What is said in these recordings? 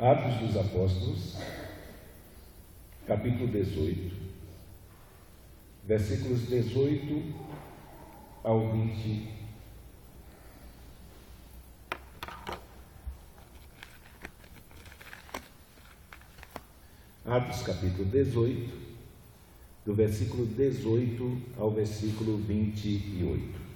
Atos dos Apóstolos, capítulo 18, versículos 18 ao 20. Atos capítulo 18, do versículo 18 ao versículo 28.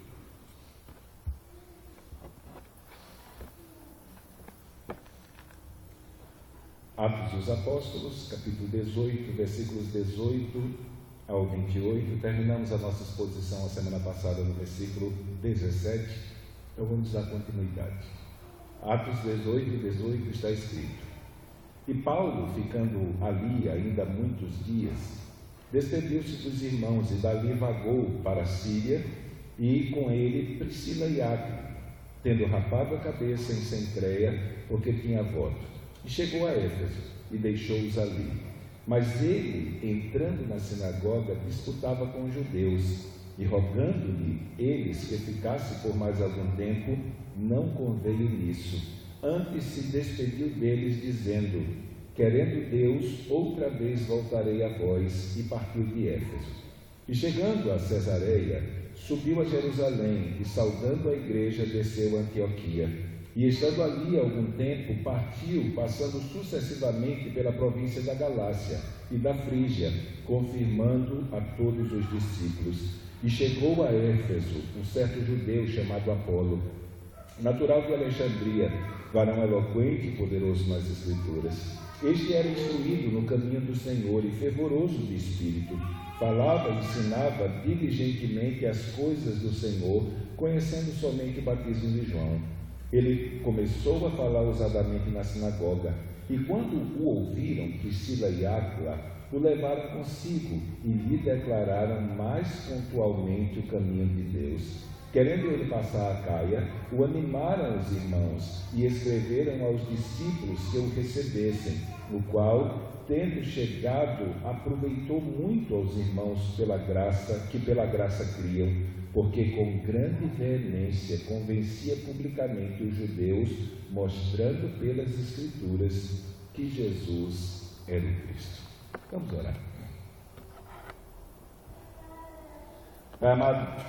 Atos dos Apóstolos, capítulo 18, versículos 18 ao 28. Terminamos a nossa exposição a semana passada no versículo 17, então vamos dar continuidade. Atos 18 está escrito: E Paulo, ficando ali ainda muitos dias, despediu-se dos irmãos e dali vagou para a Síria, e com ele Priscila e Áquila, tendo rapado a cabeça em Cencreia, porque tinha voto. E chegou a Éfeso e deixou-os ali. Mas ele, entrando na sinagoga, disputava com os judeus, e rogando-lhe eles que ficasse por mais algum tempo, não conveio nisso. Antes se despediu deles, dizendo: Querendo Deus, outra vez voltarei a vós, e partiu de Éfeso. E chegando a Cesareia, subiu a Jerusalém, e saudando a igreja, desceu a Antioquia. E estando ali algum tempo, partiu, passando sucessivamente pela província da Galácia e da Frígia, confirmando a todos os discípulos. E chegou a Éfeso um certo judeu chamado Apolo, natural de Alexandria, varão eloquente e poderoso nas Escrituras. Este era instruído no caminho do Senhor e fervoroso de espírito. Falava e ensinava diligentemente as coisas do Senhor, conhecendo somente o batismo de João. Ele começou a falar ousadamente na sinagoga, e quando o ouviram, Priscila e Áquila o levaram consigo e lhe declararam mais pontualmente o caminho de Deus. Querendo ele passar a Caia, o animaram os irmãos e escreveram aos discípulos que o recebessem, o qual, tendo chegado, aproveitou muito aos irmãos pela graça criam, porque com grande veemência convencia publicamente os judeus, mostrando pelas Escrituras que Jesus era o Cristo. Vamos orar. Pai amado,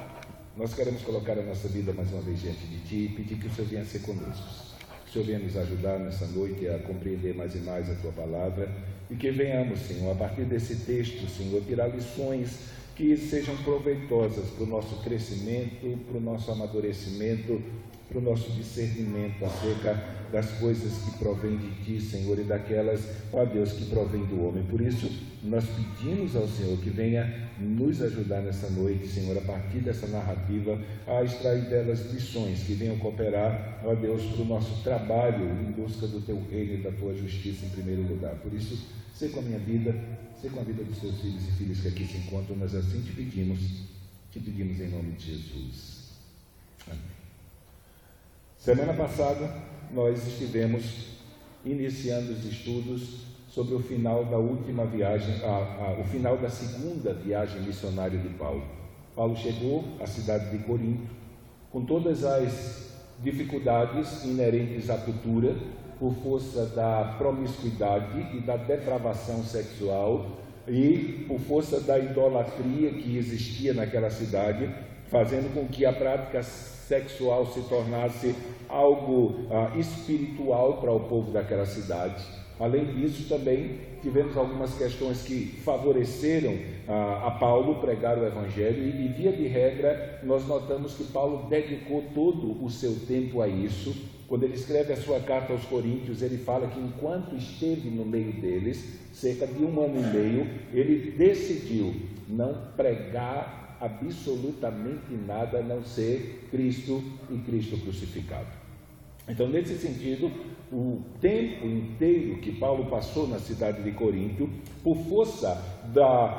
nós queremos colocar a nossa vida mais uma vez diante de Ti e pedir que o Senhor venha ser conosco. Que o Senhor venha nos ajudar nessa noite a compreender mais e mais a Tua palavra e que venhamos, Senhor, a partir desse texto, Senhor, tirar lições que sejam proveitosas para o nosso crescimento, para o nosso amadurecimento, para o nosso discernimento acerca das coisas que provêm de Ti, Senhor, e daquelas, ó Deus, que provêm do homem. Por isso, nós pedimos ao Senhor que venha nos ajudar nessa noite, Senhor, a partir dessa narrativa, a extrair delas lições que venham cooperar, ó Deus, para o nosso trabalho em busca do Teu reino e da Tua justiça em primeiro lugar. Por isso, sei com a minha vida, sei com a vida dos Teus filhos e filhas que aqui se encontram, nós assim te pedimos em nome de Jesus. Amém. Semana passada, nós estivemos iniciando os estudos sobre o final da última viagem, o final da segunda viagem missionária de Paulo. Paulo chegou à cidade de Corinto, com todas as dificuldades inerentes à cultura, por força da promiscuidade e da depravação sexual e por força da idolatria que existia naquela cidade, fazendo com que a prática sexual se tornasse algo espiritual para o povo daquela cidade. Além disso, também tivemos algumas questões que favoreceram a Paulo pregar o Evangelho e via de regra, nós notamos que Paulo dedicou todo o seu tempo a isso. Quando ele escreve a sua carta aos Coríntios, ele fala que enquanto esteve no meio deles, cerca de 1 ano e meio, ele decidiu não pregar absolutamente nada a não ser Cristo e Cristo crucificado. Então, nesse sentido, o tempo inteiro que Paulo passou na cidade de Corinto, por força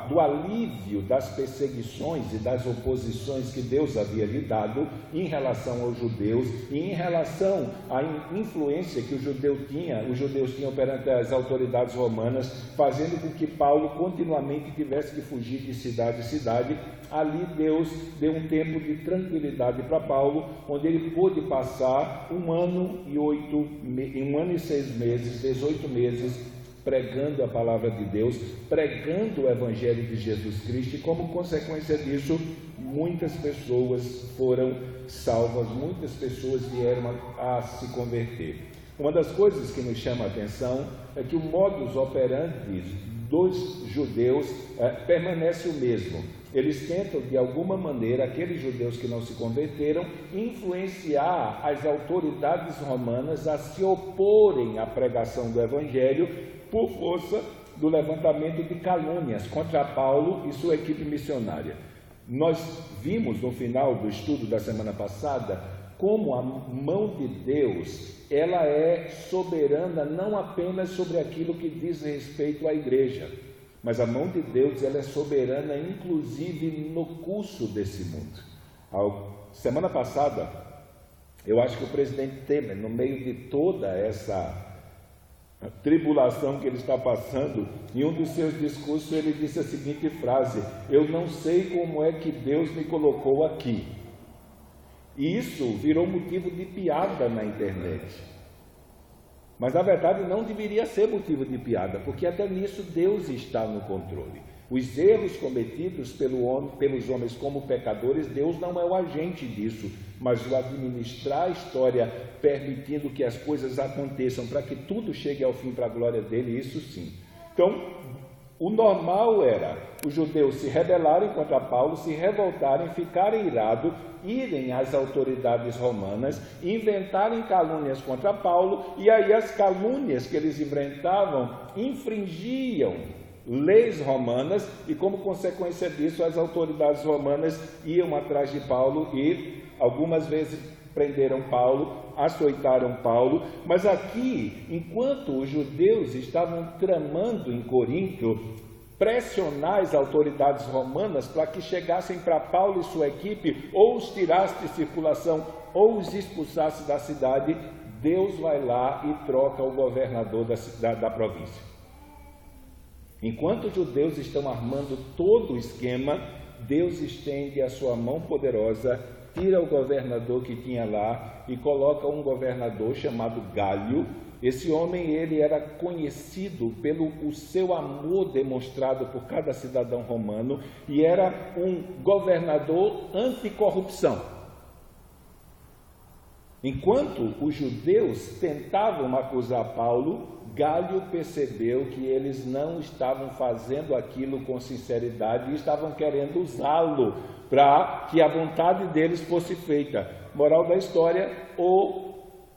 do alívio das perseguições e das oposições que Deus havia lhe dado em relação aos judeus e em relação à influência que os judeus tinham perante as autoridades romanas, fazendo com que Paulo continuamente tivesse que fugir de cidade em cidade. Ali Deus deu um tempo de tranquilidade para Paulo, onde ele pôde passar 1 ano ano e 6 meses, 18 meses, pregando a palavra de Deus, pregando o Evangelho de Jesus Cristo, e como consequência disso, muitas pessoas foram salvas, muitas pessoas vieram a se converter. Uma das coisas que nos chama a atenção é que o modus operandi dos judeus permanece o mesmo. Eles tentam, de alguma maneira, aqueles judeus que não se converteram, influenciar as autoridades romanas a se oporem à pregação do Evangelho por força do levantamento de calúnias contra Paulo e sua equipe missionária. Nós vimos no final do estudo da semana passada como a mão de Deus, ela é soberana não apenas sobre aquilo que diz respeito à igreja, mas a mão de Deus, ela é soberana inclusive no curso desse mundo. Semana passada, eu acho que o presidente Temer, no meio de toda essa tribulação que ele está passando, em um dos seus discursos ele disse a seguinte frase: eu não sei como é que Deus me colocou aqui. E isso virou motivo de piada na internet. Mas na verdade não deveria ser motivo de piada, porque até nisso Deus está no controle. Os erros cometidos pelos homens como pecadores, Deus não é o agente disso, mas o administrar a história, permitindo que as coisas aconteçam para que tudo chegue ao fim para a glória dele, isso sim. Então, o normal era os judeus se rebelarem contra Paulo, se revoltarem, ficarem irados, irem às autoridades romanas, inventarem calúnias contra Paulo, e aí as calúnias que eles inventavam infringiam leis romanas, e como consequência disso as autoridades romanas iam atrás de Paulo e algumas vezes prenderam Paulo, açoitaram Paulo. Mas aqui, enquanto os judeus estavam tramando em Corinto pressionar as autoridades romanas para que chegassem para Paulo e sua equipe, ou os tirasse de circulação, ou os expulsasse da cidade, Deus vai lá e troca o governador da província. Enquanto os judeus estão armando todo o esquema, Deus estende a sua mão poderosa, tira o governador que tinha lá e coloca um governador chamado Gálio. Esse homem, ele era conhecido pelo o seu amor demonstrado por cada cidadão romano, e era um governador anticorrupção. Enquanto os judeus tentavam acusar Paulo, Gálio percebeu que eles não estavam fazendo aquilo com sinceridade e estavam querendo usá-lo para que a vontade deles fosse feita. Moral da história, o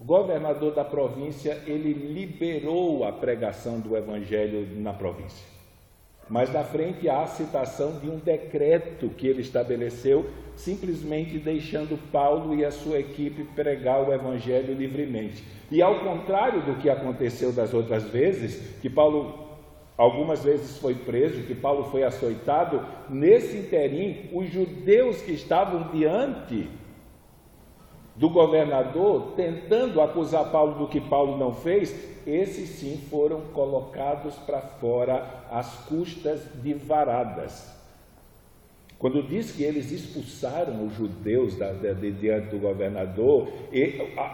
governador da província, ele liberou a pregação do evangelho na província. Mas na frente há a citação de um decreto que ele estabeleceu, simplesmente deixando Paulo e a sua equipe pregar o evangelho livremente. E ao contrário do que aconteceu das outras vezes, que Paulo algumas vezes foi preso, que Paulo foi açoitado, nesse interim, os judeus que estavam diante do governador, tentando acusar Paulo do que Paulo não fez, esses sim foram colocados para fora às custas de varadas. Quando diz que eles expulsaram os judeus diante do governador,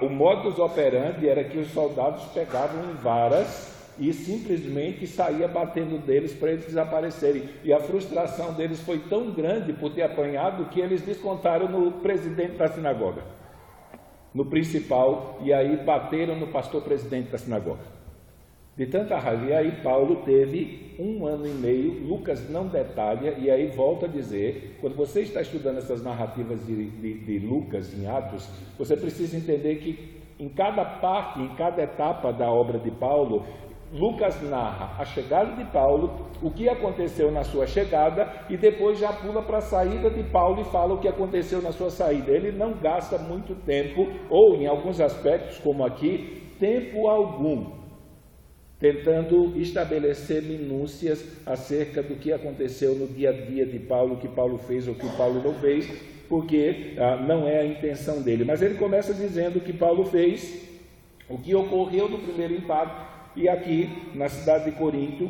o modus operandi era que os soldados pegavam em varas e simplesmente saía batendo deles para eles desaparecerem. E a frustração deles foi tão grande por ter apanhado que eles descontaram no presidente da sinagoga, no principal, e aí bateram no pastor presidente da sinagoga. De tanta raiva, e aí Paulo teve 1 ano e meio, Lucas não detalha, e aí volta a dizer, quando você está estudando essas narrativas de Lucas em Atos, você precisa entender que em cada parte, em cada etapa da obra de Paulo, Lucas narra a chegada de Paulo, o que aconteceu na sua chegada, e depois já pula para a saída de Paulo e fala o que aconteceu na sua saída. Ele não gasta muito tempo, ou em alguns aspectos, como aqui, tempo algum, tentando estabelecer minúcias acerca do que aconteceu no dia a dia de Paulo, o que Paulo fez ou o que Paulo não fez, porque não é a intenção dele. Mas ele começa dizendo que Paulo fez o que ocorreu no primeiro impacto, E aqui, na cidade de Corinto,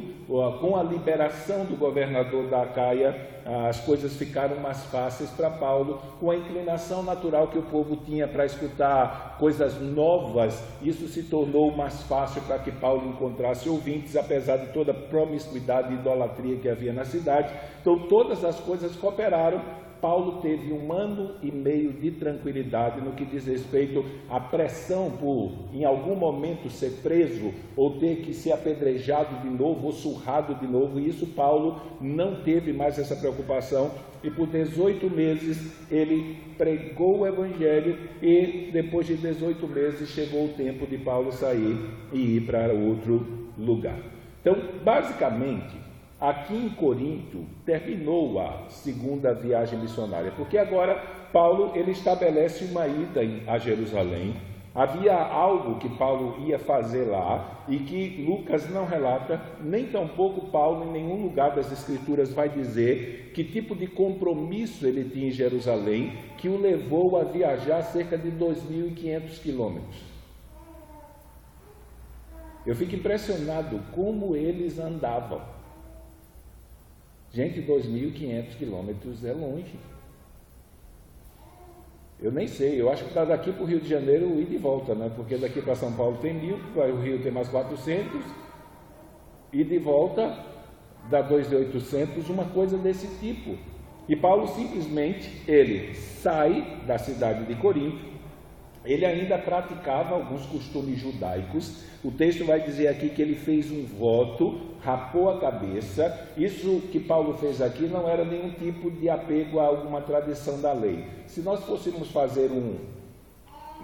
com a liberação do governador da Acaia, as coisas ficaram mais fáceis para Paulo, com a inclinação natural que o povo tinha para escutar coisas novas. Isso se tornou mais fácil para que Paulo encontrasse ouvintes, apesar de toda a promiscuidade e idolatria que havia na cidade. Então, todas as coisas cooperaram. Paulo teve 1 ano e meio de tranquilidade no que diz respeito à pressão por, em algum momento, ser preso ou ter que ser apedrejado de novo ou surrado de novo. E isso Paulo não teve mais essa preocupação. E por 18 meses ele pregou o Evangelho, e depois de 18 meses chegou o tempo de Paulo sair e ir para outro lugar. Então, basicamente, aqui em Corinto terminou a segunda viagem missionária, porque agora Paulo ele estabelece uma ida a Jerusalém. Havia algo que Paulo ia fazer lá e que Lucas não relata, nem tampouco Paulo em nenhum lugar das Escrituras vai dizer que tipo de compromisso ele tinha em Jerusalém que o levou a viajar cerca de 2.500 quilômetros. Eu fico impressionado como eles andavam. Gente, 2.500 quilômetros é longe. Eu nem sei, eu acho que está daqui para o Rio de Janeiro ir de volta, né? Porque daqui para São Paulo tem 1.000, para o Rio tem mais 400, e de volta dá 2.800, uma coisa desse tipo. E Paulo simplesmente, ele sai da cidade de Corinto. Ele ainda praticava alguns costumes judaicos. O texto vai dizer aqui que ele fez um voto, rapou a cabeça. Isso que Paulo fez aqui não era nenhum tipo de apego a alguma tradição da lei. Se nós fôssemos fazer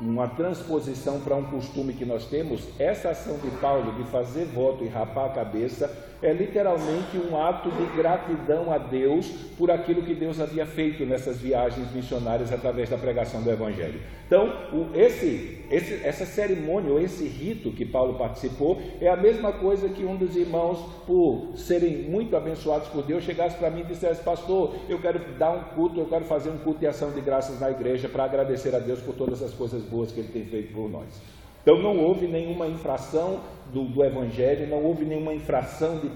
uma transposição para um costume que nós temos, essa ação de Paulo de fazer voto e rapar a cabeça é literalmente um ato de gratidão a Deus por aquilo que Deus havia feito nessas viagens missionárias através da pregação do Evangelho. Então, essa cerimônia, ou esse rito que Paulo participou, é a mesma coisa que um dos irmãos, por serem muito abençoados por Deus, chegasse para mim e dissesse: pastor, eu quero dar um culto, eu quero fazer um culto de ação de graças na igreja para agradecer a Deus por todas as coisas boas que Ele tem feito por nós. Então não houve nenhuma infração do Evangelho, não houve nenhuma infração de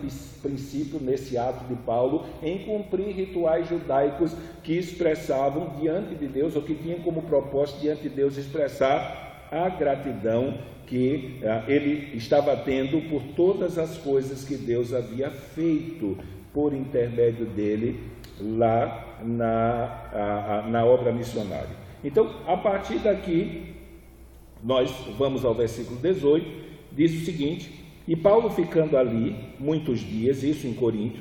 princípio nesse ato de Paulo em cumprir rituais judaicos que expressavam diante de Deus, ou que tinham como propósito diante de Deus expressar a gratidão que ele estava tendo por todas as coisas que Deus havia feito por intermédio dele lá na obra missionária. Então, a partir daqui, nós vamos ao versículo 18, diz o seguinte: e Paulo, ficando ali muitos dias, isso em Corinto,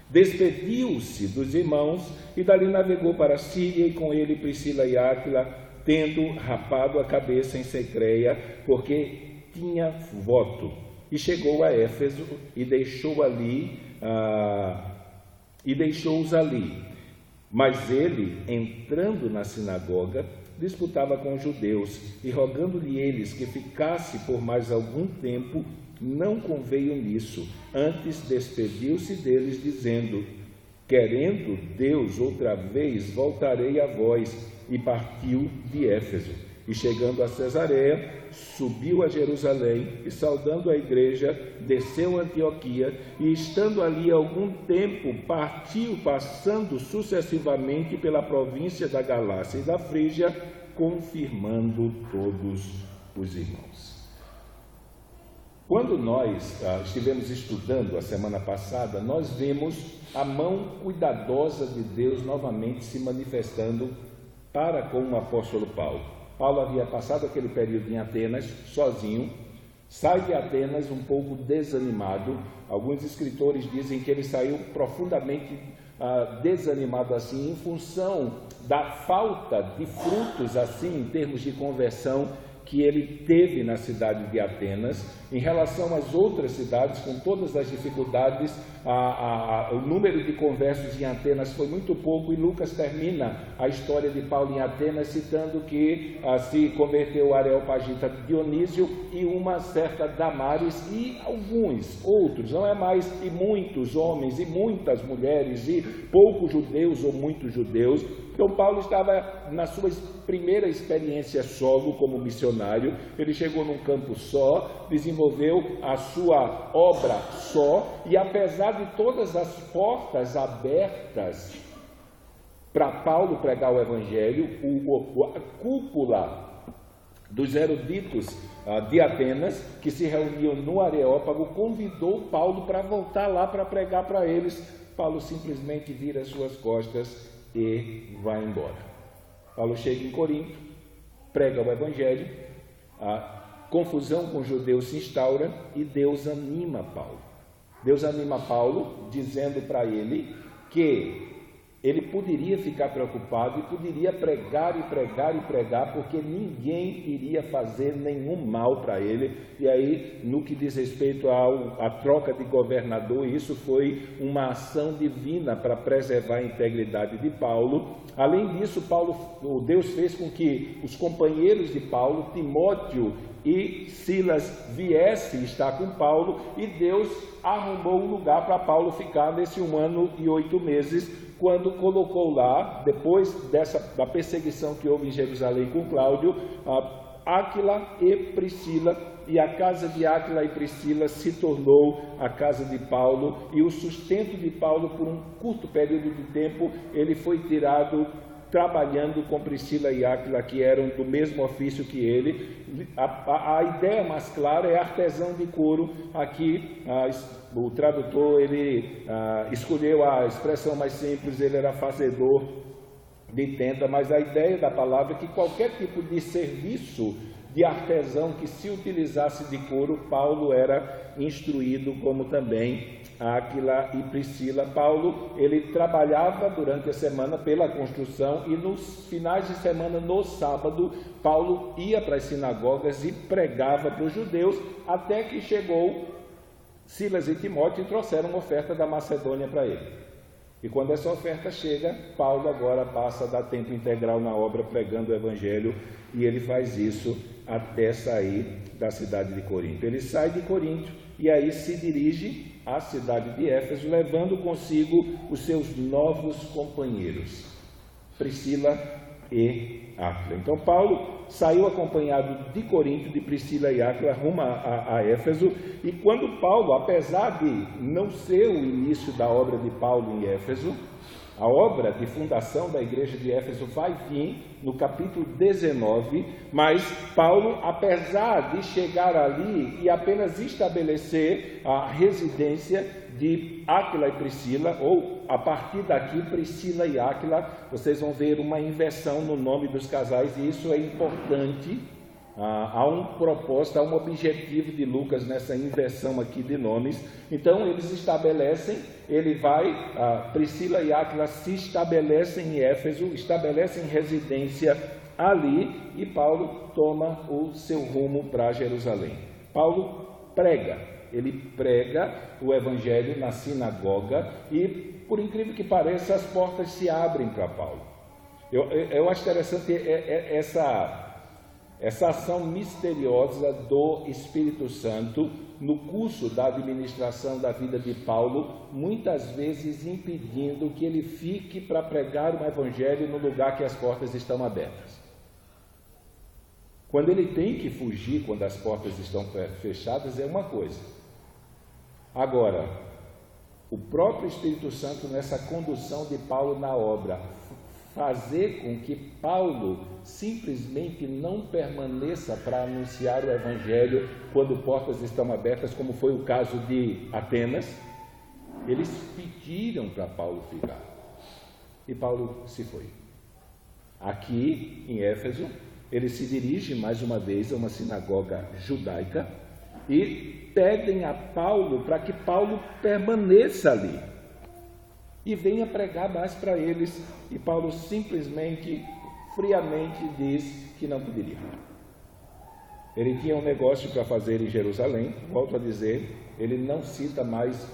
despediu-se dos irmãos e dali navegou para a Síria, e com ele Priscila e Áquila, tendo rapado a cabeça em Cencreia, porque tinha voto, e chegou a Éfeso e deixou-os ali. Mas ele, entrando na sinagoga, disputava com os judeus, e rogando-lhe eles que ficasse por mais algum tempo, não conveio nisso. Antes despediu-se deles, dizendo: querendo Deus outra vez, voltarei a vós. E partiu de Éfeso. E chegando a Cesareia, subiu a Jerusalém, e saudando a igreja, desceu a Antioquia, e estando ali algum tempo, partiu, passando sucessivamente pela província da Galácia e da Frígia, confirmando todos os irmãos. Quando nós estivemos estudando a semana passada, nós vimos a mão cuidadosa de Deus novamente se manifestando para com o apóstolo Paulo. Paulo havia passado aquele período em Atenas, sozinho, sai de Atenas um pouco desanimado. Alguns escritores dizem que ele saiu profundamente desanimado assim, em função da falta de frutos assim, em termos de conversão, que ele teve na cidade de Atenas. Em relação às outras cidades, com todas as dificuldades, o número de conversos em Atenas foi muito pouco, e Lucas termina a história de Paulo em Atenas citando que se converteu o Areopagita Dionísio e uma certa Damares, e alguns outros, não é mais, e muitos homens e muitas mulheres, e poucos judeus ou muitos judeus, Então Paulo estava na sua primeira experiência solo como missionário. Ele chegou num campo só, desenvolveu a sua obra só, e apesar de todas as portas abertas para Paulo pregar o Evangelho, a cúpula dos eruditos de Atenas, que se reuniam no Areópago, convidou Paulo para voltar lá para pregar para eles. Paulo simplesmente vira as suas costas e vai embora. Paulo chega em Corinto, prega o Evangelho, a confusão com os judeus se instaura e Deus anima Paulo. Deus anima Paulo dizendo para ele que ele poderia ficar preocupado e poderia pregar e pregar e pregar, porque ninguém iria fazer nenhum mal para ele. E aí, no que diz respeito à troca de governador, isso foi uma ação divina para preservar a integridade de Paulo. Além disso, Deus fez com que os companheiros de Paulo, Timóteo e Silas, viessem estar com Paulo, e Deus arrumou um lugar para Paulo ficar nesse 1 ano e 8 meses, quando colocou lá, depois da perseguição que houve em Jerusalém com Cláudio, Áquila e Priscila, e a casa de Áquila e Priscila se tornou a casa de Paulo, e o sustento de Paulo, por um curto período de tempo, ele foi tirado trabalhando com Priscila e Áquila, que eram do mesmo ofício que ele. A ideia mais clara é artesão de couro. Aqui o tradutor ele escolheu a expressão mais simples, ele era fazedor de tenda, mas a ideia da palavra é que qualquer tipo de serviço de artesão que se utilizasse de couro, Paulo era instruído, como também Áquila e Priscila. Paulo, ele trabalhava durante a semana pela construção, e nos finais de semana, no sábado, Paulo ia para as sinagogas e pregava para os judeus, até que chegou Silas e Timóteo e trouxeram uma oferta da Macedônia para ele. E quando essa oferta chega, Paulo agora passa a dar tempo integral na obra, pregando o Evangelho, e ele faz isso até sair da cidade de Corinto. Ele sai de Corinto e aí se dirige à cidade de Éfeso, levando consigo os seus novos companheiros, Priscila e Áquila. Então Paulo saiu acompanhado de Corinto, de Priscila e Áquila, rumo a Éfeso. E quando Paulo, apesar de não ser o início da obra de Paulo em Éfeso, a obra de fundação da igreja de Éfeso vai vir no capítulo 19, mas Paulo, apesar de chegar ali e apenas estabelecer a residência de Áquila e Priscila, ou a partir daqui Priscila e Áquila, vocês vão ver uma inversão no nome dos casais, e isso é importante. Há um propósito, há um objetivo de Lucas nessa inversão aqui de nomes. Então eles estabelecem, Priscila e Áquila se estabelecem em Éfeso, estabelecem residência ali, e Paulo toma o seu rumo para Jerusalém. Paulo ele prega o Evangelho na sinagoga, e por incrível que pareça, as portas se abrem para Paulo. Eu acho interessante essa ação misteriosa do Espírito Santo no curso da administração da vida de Paulo, muitas vezes impedindo que ele fique para pregar o Evangelho no lugar que as portas estão abertas. Quando ele tem que fugir, quando as portas estão fechadas, é uma coisa. Agora, o próprio Espírito Santo, nessa condução de Paulo na obra, fazer com que Paulo simplesmente não permaneça para anunciar o Evangelho quando portas estão abertas, como foi o caso de Atenas. Eles pediram para Paulo ficar, e Paulo se foi. Aqui em Éfeso, ele se dirige mais uma vez a uma sinagoga judaica e pedem a Paulo para que Paulo permaneça ali e venha pregar mais para eles, e Paulo simplesmente, friamente diz que não poderia. Ele tinha um negócio para fazer em Jerusalém, volto a dizer, ele não cita mais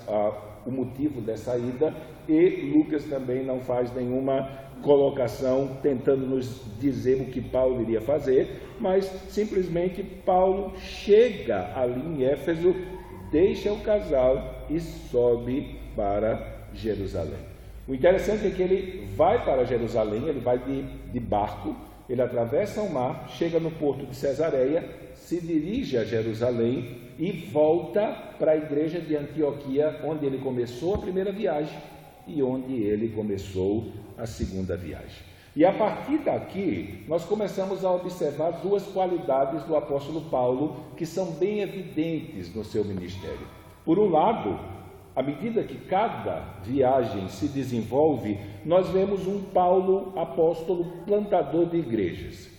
o motivo dessa ida, e Lucas também não faz nenhuma colocação tentando nos dizer o que Paulo iria fazer, mas simplesmente Paulo chega ali em Éfeso, deixa o casal e sobe para Jerusalém. O interessante é que ele vai para Jerusalém, ele vai de barco, ele atravessa o mar, chega no porto de Cesareia, se dirige a Jerusalém e volta para a igreja de Antioquia, onde ele começou a primeira viagem e onde ele começou a segunda viagem. E a partir daqui, nós começamos a observar duas qualidades do apóstolo Paulo que são bem evidentes no seu ministério. Por um lado, à medida que cada viagem se desenvolve, nós vemos um Paulo apóstolo plantador de igrejas.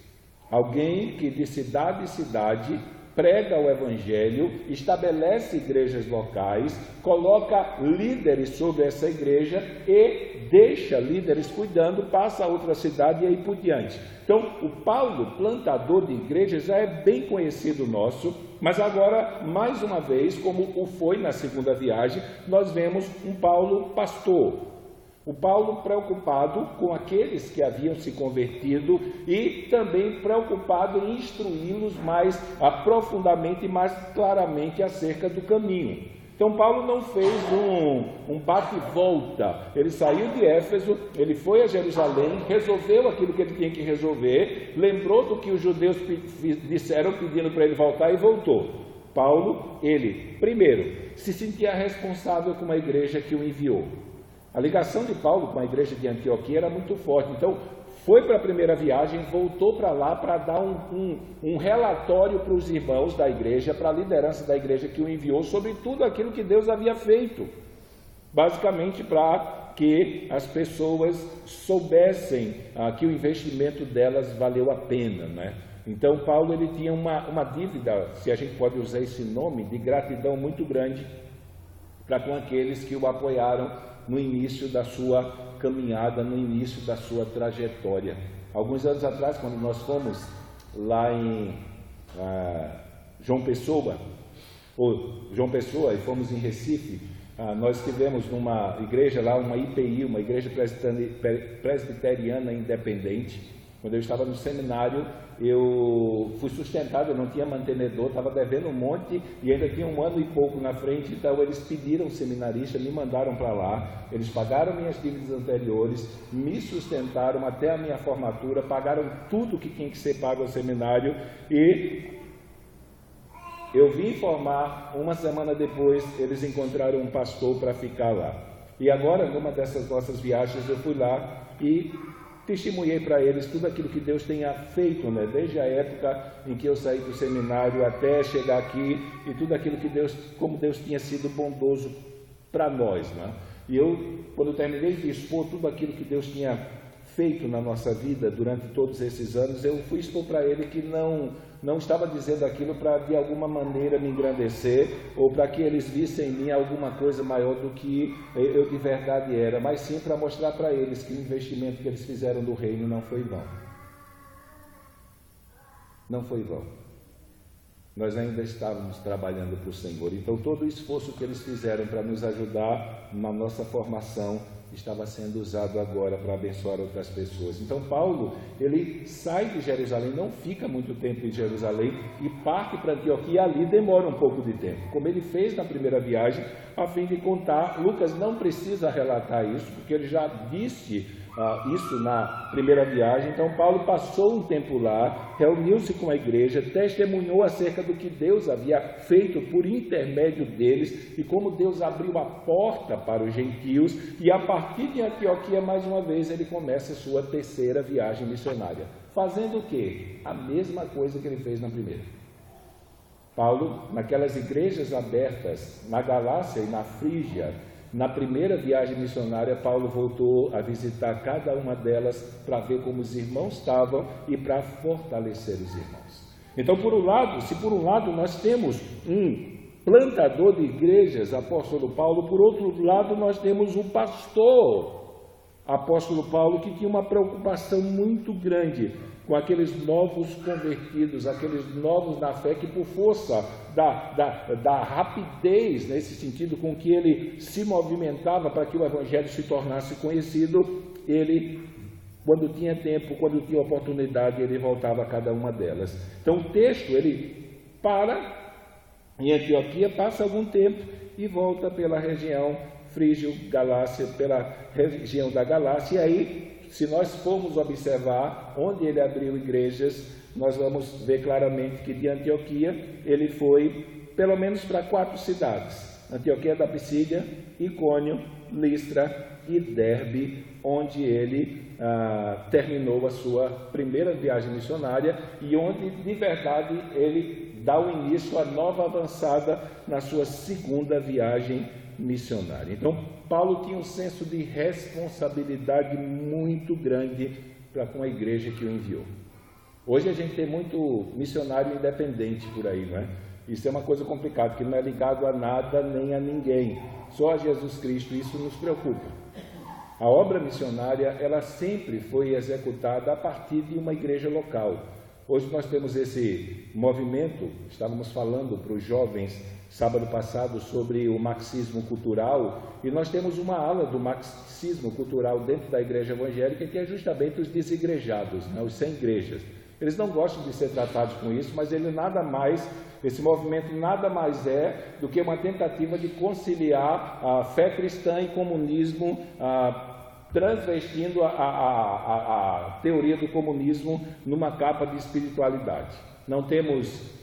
Alguém que de cidade em cidade prega o evangelho, estabelece igrejas locais, coloca líderes sobre essa igreja e deixa líderes cuidando, passa a outra cidade e aí por diante. Então, o Paulo, plantador de igrejas, já é bem conhecido nosso, mas agora, mais uma vez, como o foi na segunda viagem, nós vemos um Paulo pastor. O Paulo preocupado com aqueles que haviam se convertido e também preocupado em instruí-los mais profundamente e mais claramente acerca do caminho. Então Paulo não fez um bate-volta, ele saiu de Éfeso, ele foi a Jerusalém, resolveu aquilo que ele tinha que resolver, lembrou do que os judeus disseram pedindo para ele voltar e voltou. Paulo, ele, primeiro, se sentia responsável com uma igreja que o enviou. A ligação de Paulo com a igreja de Antioquia era muito forte, então foi para a primeira viagem, voltou para lá para dar um relatório para os irmãos da igreja, para a liderança da igreja que o enviou, sobre tudo aquilo que Deus havia feito, basicamente para que as pessoas soubessem que o investimento delas valeu a pena, né? Então Paulo ele tinha uma dívida, se a gente pode usar esse nome, de gratidão muito grande para com aqueles que o apoiaram no início da sua caminhada, no início da sua trajetória. Alguns anos atrás, quando nós fomos lá em João Pessoa, e fomos em Recife, nós tivemos numa igreja lá, uma IPI, uma igreja presbiteriana independente. Quando eu estava no seminário, eu fui sustentado, eu não tinha mantenedor, estava devendo um monte e ainda tinha 1 ano e pouco na frente, então eles pediram seminarista, me mandaram para lá, eles pagaram minhas dívidas anteriores, me sustentaram até a minha formatura, pagaram tudo que tinha que ser pago ao seminário e eu vim informar, 1 semana depois eles encontraram um pastor para ficar lá. E agora, numa dessas nossas viagens, eu fui lá e testemunhei para eles tudo aquilo que Deus tenha feito, né? Desde a época em que eu saí do seminário até chegar aqui, e tudo aquilo que como Deus tinha sido bondoso para nós, né? E eu, quando terminei de expor tudo aquilo que Deus tinha feito na nossa vida durante todos esses anos, eu fui expor para ele que não estava dizendo aquilo para de alguma maneira me engrandecer ou para que eles vissem em mim alguma coisa maior do que eu de verdade era, mas sim para mostrar para eles que o investimento que eles fizeram no reino não foi vão. Não foi vão. Nós ainda estávamos trabalhando para o Senhor. Então todo o esforço que eles fizeram para nos ajudar na nossa formação estava sendo usado agora para abençoar outras pessoas. Então Paulo, ele sai de Jerusalém, não fica muito tempo em Jerusalém e parte para Antioquia, e ali demora um pouco de tempo, como ele fez na primeira viagem, a fim de contar. Lucas não precisa relatar isso, porque ele já disse isso na primeira viagem. Então Paulo passou um tempo lá, reuniu-se com a igreja, testemunhou acerca do que Deus havia feito por intermédio deles e como Deus abriu a porta para os gentios, e a partir de Antioquia, mais uma vez, ele começa a sua terceira viagem missionária, fazendo o quê? A mesma coisa que ele fez na primeira. Paulo, naquelas igrejas abertas na Galácia e na Frígia, na primeira viagem missionária, Paulo voltou a visitar cada uma delas para ver como os irmãos estavam e para fortalecer os irmãos. Então, se por um lado nós temos um plantador de igrejas, apóstolo Paulo, por outro lado nós temos um pastor, apóstolo Paulo, que tinha uma preocupação muito grande com aqueles novos convertidos, aqueles novos na fé, que por força da rapidez, nesse sentido, com que ele se movimentava para que o evangelho se tornasse conhecido, ele, quando tinha tempo, quando tinha oportunidade, ele voltava a cada uma delas. Então o texto, ele para em Antioquia, passa algum tempo e volta pela região Frígio, Galácia, pela região da Galácia. E aí, se nós formos observar onde ele abriu igrejas, nós vamos ver claramente que de Antioquia ele foi pelo menos para 4 cidades: Antioquia da Pisídia, Icônio, Listra e Derbe, onde ele terminou a sua primeira viagem missionária e onde de verdade ele dá o início à nova avançada na sua segunda viagem missionária. Então Paulo tinha um senso de responsabilidade muito grande para com a igreja que o enviou. Hoje a gente tem muito missionário independente por aí, não é? Isso é uma coisa complicada, que não é ligado a nada nem a ninguém, só a Jesus Cristo. Isso nos preocupa. A obra missionária, ela sempre foi executada a partir de uma igreja local. Hoje nós temos esse movimento, estávamos falando para os jovens sábado passado sobre o marxismo cultural, e nós temos uma ala do marxismo cultural dentro da igreja evangélica, que é justamente os desigrejados, né, os sem igrejas. Eles não gostam de ser tratados com isso, mas esse movimento nada mais é do que uma tentativa de conciliar a fé cristã e comunismo, transvestindo a teoria do comunismo numa capa de espiritualidade. Não temos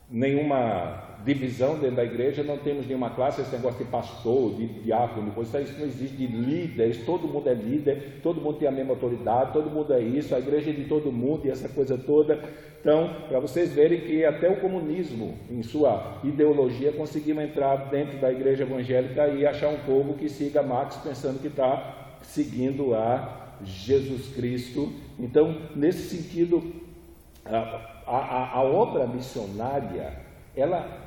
nenhuma divisão dentro da igreja, não temos nenhuma classe, esse negócio de pastor, de diácono, isso não existe, de líderes, todo mundo é líder, todo mundo tem a mesma autoridade, todo mundo é isso, a igreja é de todo mundo e essa coisa toda. Então, para vocês verem que até o comunismo, em sua ideologia, conseguiu entrar dentro da igreja evangélica e achar um povo que siga Marx pensando que está seguindo a Jesus Cristo. Então, nesse sentido, a obra missionária, ela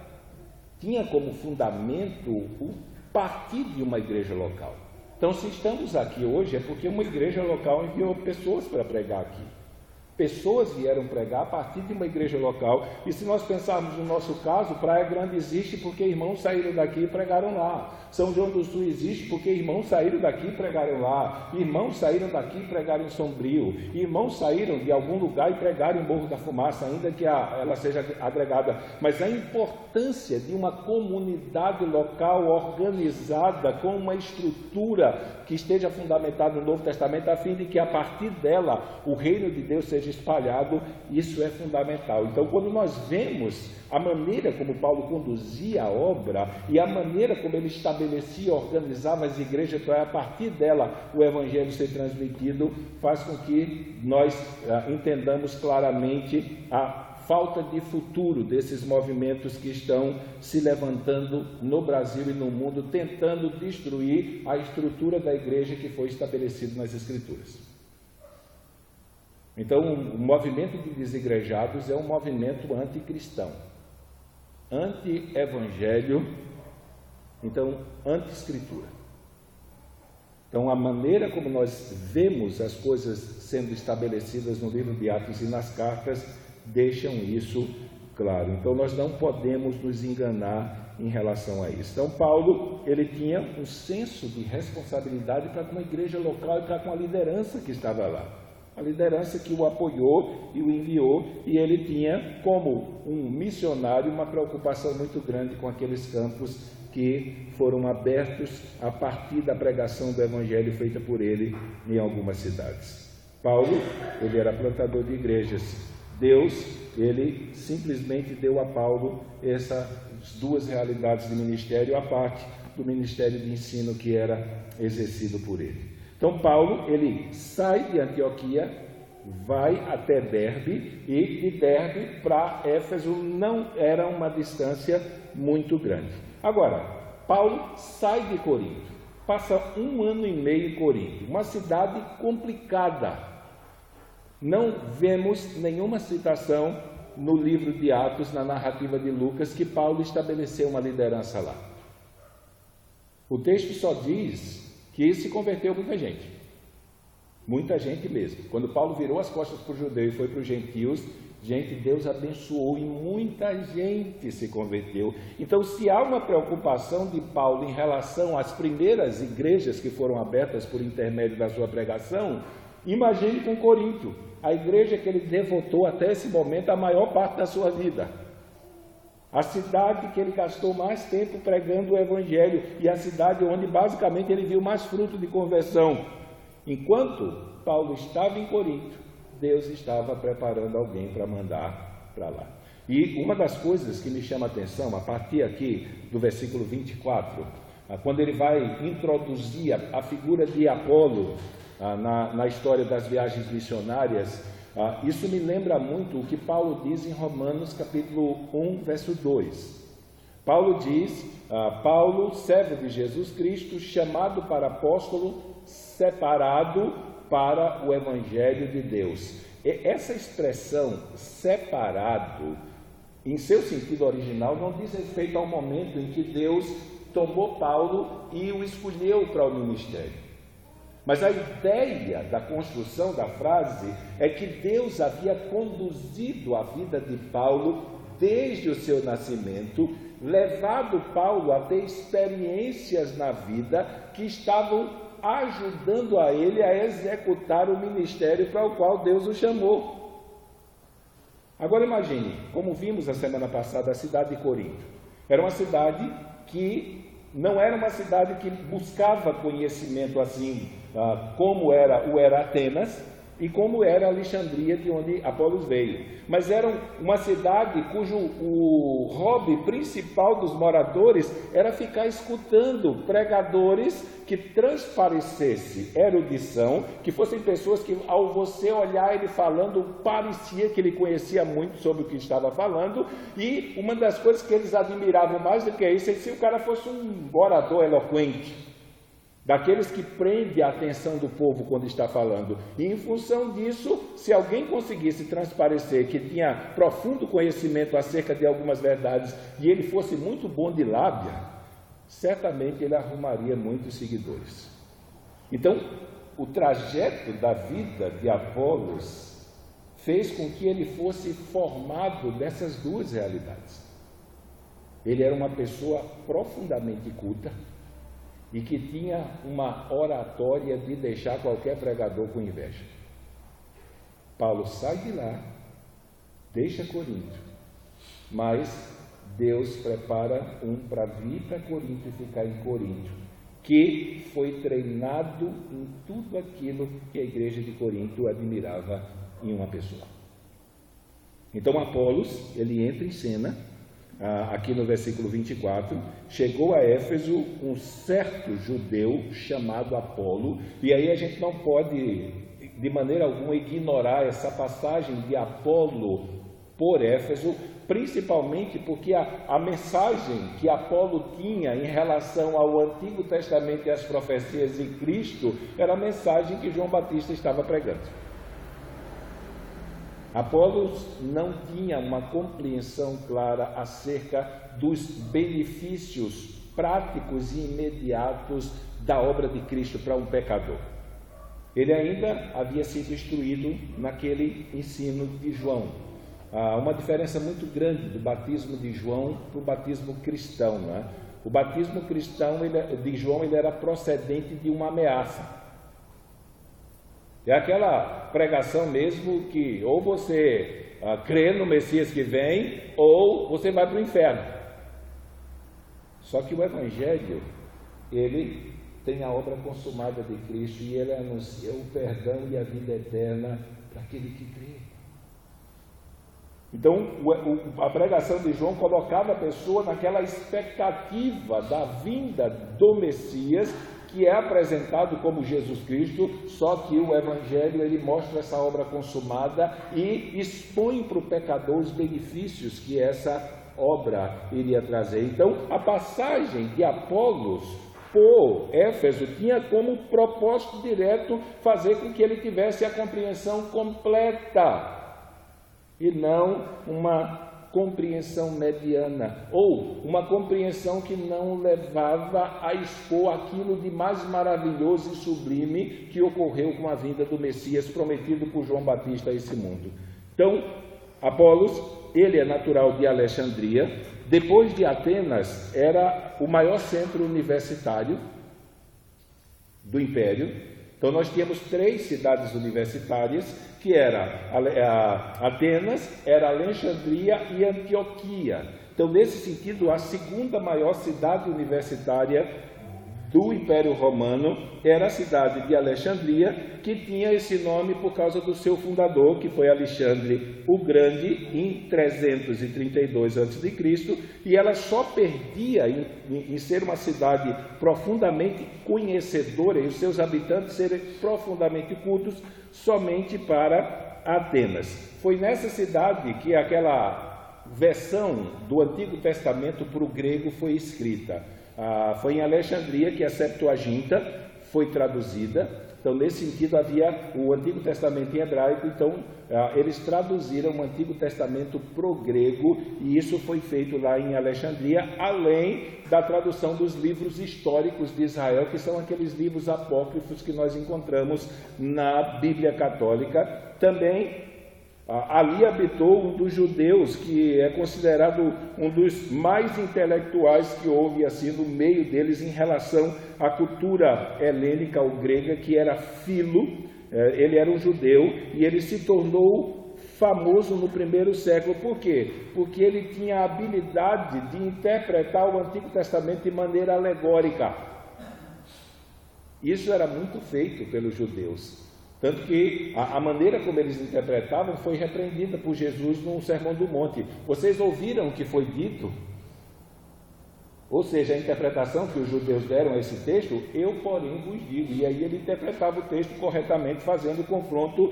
tinha como fundamento o partir de uma igreja local. Então, se estamos aqui hoje, é porque uma igreja local enviou pessoas para pregar aqui. Pessoas vieram pregar a partir de uma igreja local. E se nós pensarmos no nosso caso, Praia Grande existe porque irmãos saíram daqui e pregaram lá. São João do Sul existe porque irmãos saíram daqui e pregaram lá. Irmãos saíram daqui e pregaram em Sombrio. Irmãos saíram de algum lugar e pregaram em Morro da Fumaça, ainda que ela seja agregada. Mas a importância de uma comunidade local organizada com uma estrutura que esteja fundamentada no Novo Testamento, a fim de que a partir dela o reino de Deus seja espalhado, isso é fundamental. Então, quando nós vemos a maneira como Paulo conduzia a obra e a maneira como ele estabelecia, organizava as igrejas para a partir dela o evangelho ser transmitido, faz com que nós entendamos claramente a falta de futuro desses movimentos que estão se levantando no Brasil e no mundo, tentando destruir a estrutura da igreja que foi estabelecida nas Escrituras. Então, o movimento de desigrejados é um movimento anticristão, anti-evangelho, então anti-escritura. Então, a maneira como nós vemos as coisas sendo estabelecidas no livro de Atos e nas cartas deixam isso claro. Então, nós não podemos nos enganar em relação a isso. Então, Paulo, ele tinha um senso de responsabilidade para com a igreja local e para com a liderança que estava lá. A liderança que o apoiou e o enviou, e ele tinha, como um missionário, uma preocupação muito grande com aqueles campos que foram abertos a partir da pregação do evangelho feita por ele em algumas cidades. Paulo, ele era plantador de igrejas. Deus, ele simplesmente deu a Paulo essas duas realidades de ministério, à parte do ministério de ensino que era exercido por ele. Então, Paulo, ele sai de Antioquia, vai até Derbe, e de Derbe para Éfeso não era uma distância muito grande. Agora, Paulo sai de Corinto, passa 1 ano e meio em Corinto, uma cidade complicada. Não vemos nenhuma citação no livro de Atos, na narrativa de Lucas, que Paulo estabeleceu uma liderança lá. O texto só diz que se converteu muita gente mesmo. Quando Paulo virou as costas para os judeus e foi para os gentios, gente, Deus abençoou e muita gente se converteu. Então, se há uma preocupação de Paulo em relação às primeiras igrejas que foram abertas por intermédio da sua pregação, imagine com Corinto, a igreja que ele devotou até esse momento a maior parte da sua vida. A cidade que ele gastou mais tempo pregando o Evangelho e a cidade onde basicamente ele viu mais fruto de conversão. Enquanto Paulo estava em Corinto, Deus estava preparando alguém para mandar para lá. E uma das coisas que me chama a atenção, a partir aqui do versículo 24, quando ele vai introduzir a figura de Apolo na história das viagens missionárias, isso me lembra muito o que Paulo diz em Romanos capítulo 1, verso 2. Paulo diz, Paulo, servo de Jesus Cristo, chamado para apóstolo, separado para o Evangelho de Deus. E essa expressão, separado, em seu sentido original, não diz respeito ao momento em que Deus tomou Paulo e o escolheu para o ministério. Mas a ideia da construção da frase é que Deus havia conduzido a vida de Paulo desde o seu nascimento, levado Paulo a ter experiências na vida que estavam ajudando a ele a executar o ministério para o qual Deus o chamou. Agora imagine, como vimos a semana passada, a cidade de Corinto. Era uma cidade que não era uma cidade que buscava conhecimento assim, como era Atenas e como era Alexandria, de onde Apolos veio. Mas era uma cidade cujo o hobby principal dos moradores era ficar escutando pregadores que transparecesse erudição, que fossem pessoas que, ao você olhar ele falando, parecia que ele conhecia muito sobre o que estava falando. E uma das coisas que eles admiravam mais do que isso é se o cara fosse um orador eloquente, daqueles que prende a atenção do povo quando está falando. E em função disso, se alguém conseguisse transparecer que tinha profundo conhecimento acerca de algumas verdades e ele fosse muito bom de lábia, certamente ele arrumaria muitos seguidores. Então, o trajeto da vida de Apolos fez com que ele fosse formado dessas duas realidades. Ele era uma pessoa profundamente culta e que tinha uma oratória de deixar qualquer pregador com inveja. Paulo sai de lá, deixa Corinto, mas Deus prepara um para vir para Corinto e ficar em Corinto, que foi treinado em tudo aquilo que a igreja de Corinto admirava em uma pessoa. Então Apolos, ele entra em cena, aqui no versículo 24, chegou a Éfeso um certo judeu chamado Apolo, e aí a gente não pode de maneira alguma ignorar essa passagem de Apolo por Éfeso, principalmente porque a mensagem que Apolo tinha em relação ao Antigo Testamento e às profecias de Cristo era a mensagem que João Batista estava pregando. Apolos não tinha uma compreensão clara acerca dos benefícios práticos e imediatos da obra de Cristo para um pecador. Ele ainda havia sido instruído naquele ensino de João. Há uma diferença muito grande do batismo de João para o batismo cristão, né? O batismo cristão de João ele era procedente de uma ameaça. É aquela pregação mesmo que ou você crê no Messias que vem, ou você vai para o inferno. Só que o Evangelho, ele tem a obra consumada de Cristo e ele anuncia o perdão e a vida eterna para aquele que crê. Então, a pregação de João colocava a pessoa naquela expectativa da vinda do Messias, que é apresentado como Jesus Cristo, só que o Evangelho ele mostra essa obra consumada e expõe para o pecador os benefícios que essa obra iria trazer. Então, a passagem de Apolos por Éfeso tinha como propósito direto fazer com que ele tivesse a compreensão completa e não uma compreensão mediana, ou uma compreensão que não levava a expor aquilo de mais maravilhoso e sublime que ocorreu com a vinda do Messias prometido por João Batista a esse mundo. Então, Apolos, ele é natural de Alexandria, depois de Atenas, era o maior centro universitário do Império, Então nós tínhamos 3 cidades universitárias, que era Atenas, era Alexandria e Antioquia. Então, nesse sentido, a segunda maior cidade universitária do Império Romano era a cidade de Alexandria, que tinha esse nome por causa do seu fundador, que foi Alexandre o Grande, em 332 a.C., e ela só perdia em ser uma cidade profundamente conhecedora e os seus habitantes serem profundamente cultos somente para Atenas. Foi nessa cidade que aquela versão do Antigo Testamento para o grego foi escrita. Foi em Alexandria que a Septuaginta foi traduzida. Então, nesse sentido, havia o Antigo Testamento em hebraico. Então, eles traduziram o Antigo Testamento para o grego, e isso foi feito lá em Alexandria, além da tradução dos livros históricos de Israel, que são aqueles livros apócrifos que nós encontramos na Bíblia Católica. Também ali habitou um dos judeus que é considerado um dos mais intelectuais que houve assim no meio deles em relação à cultura helênica ou grega, que era Filo. Ele era um judeu e ele se tornou famoso no primeiro século. Por quê? Porque ele tinha a habilidade de interpretar o Antigo Testamento de maneira alegórica. Isso era muito feito pelos judeus. Tanto que a maneira como eles interpretavam foi repreendida por Jesus no Sermão do Monte. Vocês ouviram o que foi dito? Ou seja, a interpretação que os judeus deram a esse texto, eu, porém, vos digo. E aí ele interpretava o texto corretamente, fazendo o confronto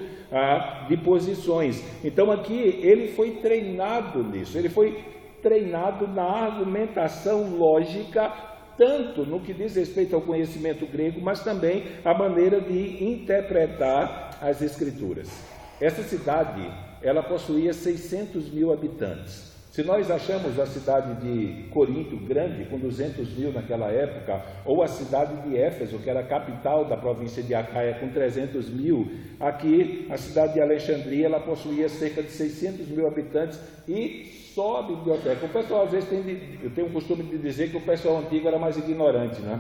de posições. Então aqui ele foi treinado nisso, ele foi treinado na argumentação lógica, tanto no que diz respeito ao conhecimento grego, mas também a maneira de interpretar as Escrituras. Essa cidade, ela possuía 600 mil habitantes. Se nós achamos a cidade de Corinto grande, com 200 mil naquela época, ou a cidade de Éfeso, que era a capital da província de Acaia, com 300 mil, aqui a cidade de Alexandria, ela possuía cerca de 600 mil habitantes e só a biblioteca. O pessoal às vezes eu tenho o costume de dizer que o pessoal antigo era mais ignorante, né?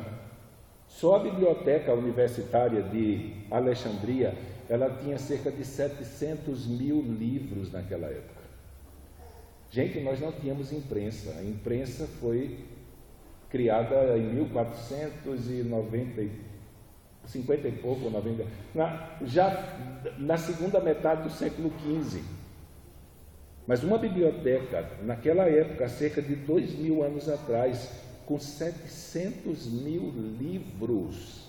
Só a biblioteca universitária de Alexandria, ela tinha cerca de 700 mil livros naquela época. Gente, nós não tínhamos imprensa. A imprensa foi criada em 1450 e pouco, 90, já na segunda metade do século XV. Mas uma biblioteca, naquela época, cerca de 2000 anos atrás, com 700 mil livros,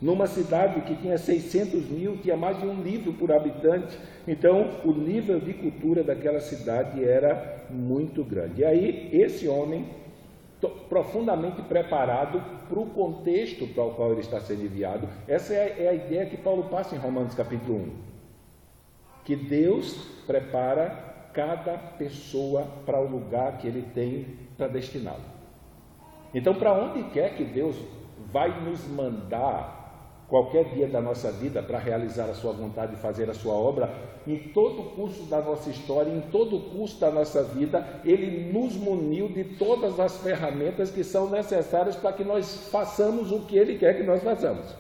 numa cidade que tinha 600 mil, tinha mais de um livro por habitante. Então, o nível de cultura daquela cidade era muito grande. E aí, esse homem, profundamente preparado para o contexto para o qual ele está sendo enviado, essa é a ideia que Paulo passa em Romanos capítulo 1, que Deus prepara cada pessoa para o lugar que ele tem para destiná-lo. Então, para onde quer que Deus vai nos mandar qualquer dia da nossa vida para realizar a sua vontade e fazer a sua obra, em todo o curso da nossa história, em todo o curso da nossa vida, Ele nos muniu de todas as ferramentas que são necessárias para que nós façamos o que Ele quer que nós façamos.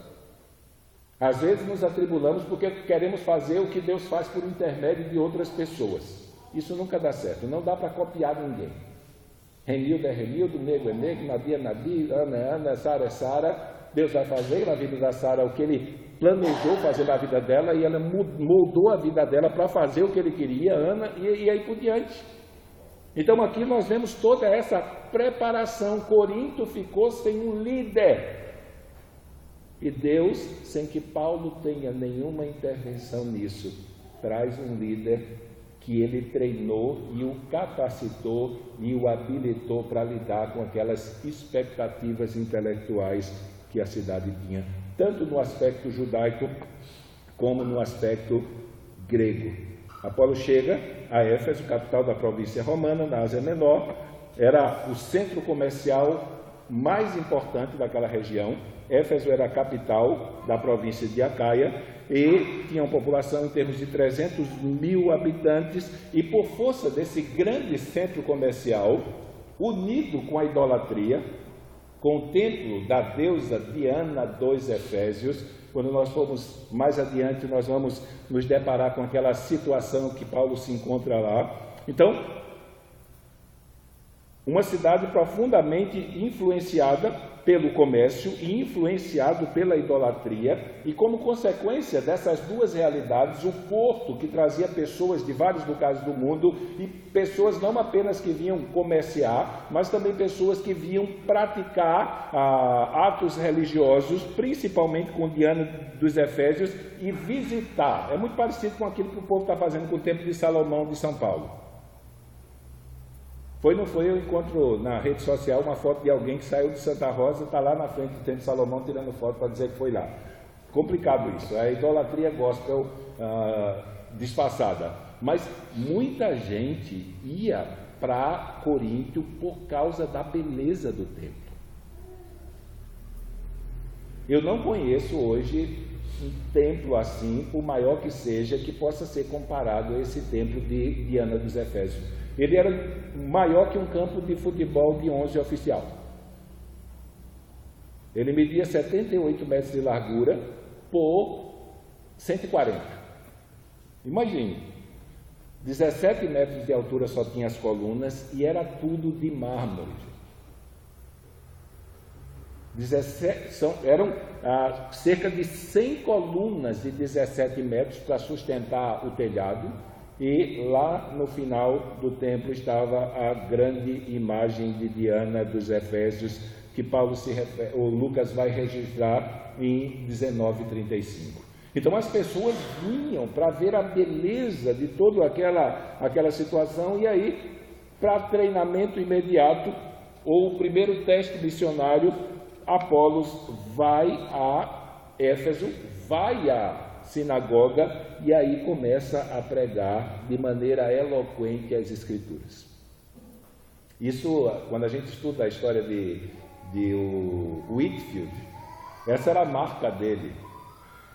Às vezes nos atribulamos porque queremos fazer o que Deus faz por intermédio de outras pessoas. Isso nunca dá certo, não dá para copiar ninguém. Renildo é Renildo, Nego é Nego, Nabi é Nabi, Ana é Ana, Sara é Sara. Deus vai fazer na vida da Sara o que Ele planejou fazer na vida dela, e ela moldou a vida dela para fazer o que Ele queria, Ana, e aí por diante. Então aqui nós vemos toda essa preparação. Corinto ficou sem um líder, e Deus, sem que Paulo tenha nenhuma intervenção nisso, traz um líder que ele treinou e o capacitou e o habilitou para lidar com aquelas expectativas intelectuais que a cidade tinha, tanto no aspecto judaico como no aspecto grego. Apolo chega a Éfeso, capital da província romana, na Ásia Menor. Era o centro comercial mais importante daquela região. Éfeso era a capital da província de Acaia e tinha uma população em termos de 300 mil habitantes, e por força desse grande centro comercial, unido com a idolatria, com o templo da deusa Diana dos Efésios, quando nós formos mais adiante, nós vamos nos deparar com aquela situação que Paulo se encontra lá. Então, uma cidade profundamente influenciada pelo comércio e influenciado pela idolatria, e como consequência dessas duas realidades, o porto que trazia pessoas de vários lugares do mundo, e pessoas não apenas que vinham comerciar, mas também pessoas que vinham praticar atos religiosos, principalmente com Diana dos Efésios, e visitar. É muito parecido com aquilo que o povo está fazendo com o Templo de Salomão de São Paulo. Foi ou não foi? Eu encontro na rede social uma foto de alguém que saiu de Santa Rosa, está lá na frente do Templo de Salomão tirando foto para dizer que foi lá. Complicado isso, é a idolatria gospel disfarçada. Mas muita gente ia para Coríntio por causa da beleza do templo. Eu não conheço hoje um templo assim, por maior que seja, que possa ser comparado a esse templo de Diana dos Efésios. Ele era maior que um campo de futebol de 11 oficial. Ele media 78 metros de largura por 140. Imagine, 17 metros de altura só tinha as colunas e era tudo de mármore. Eram cerca de 100 colunas de 17 metros para sustentar o telhado. E lá no final do templo estava a grande imagem de Diana dos Efésios, que Lucas vai registrar em 19:35. Então as pessoas vinham para ver a beleza de toda aquela situação, e aí, para treinamento imediato, ou o primeiro teste missionário, Apolos vai a Éfeso, vai à sinagoga, e aí começa a pregar de maneira eloquente as Escrituras. Isso, quando a gente estuda a história de Whitefield, essa era a marca dele.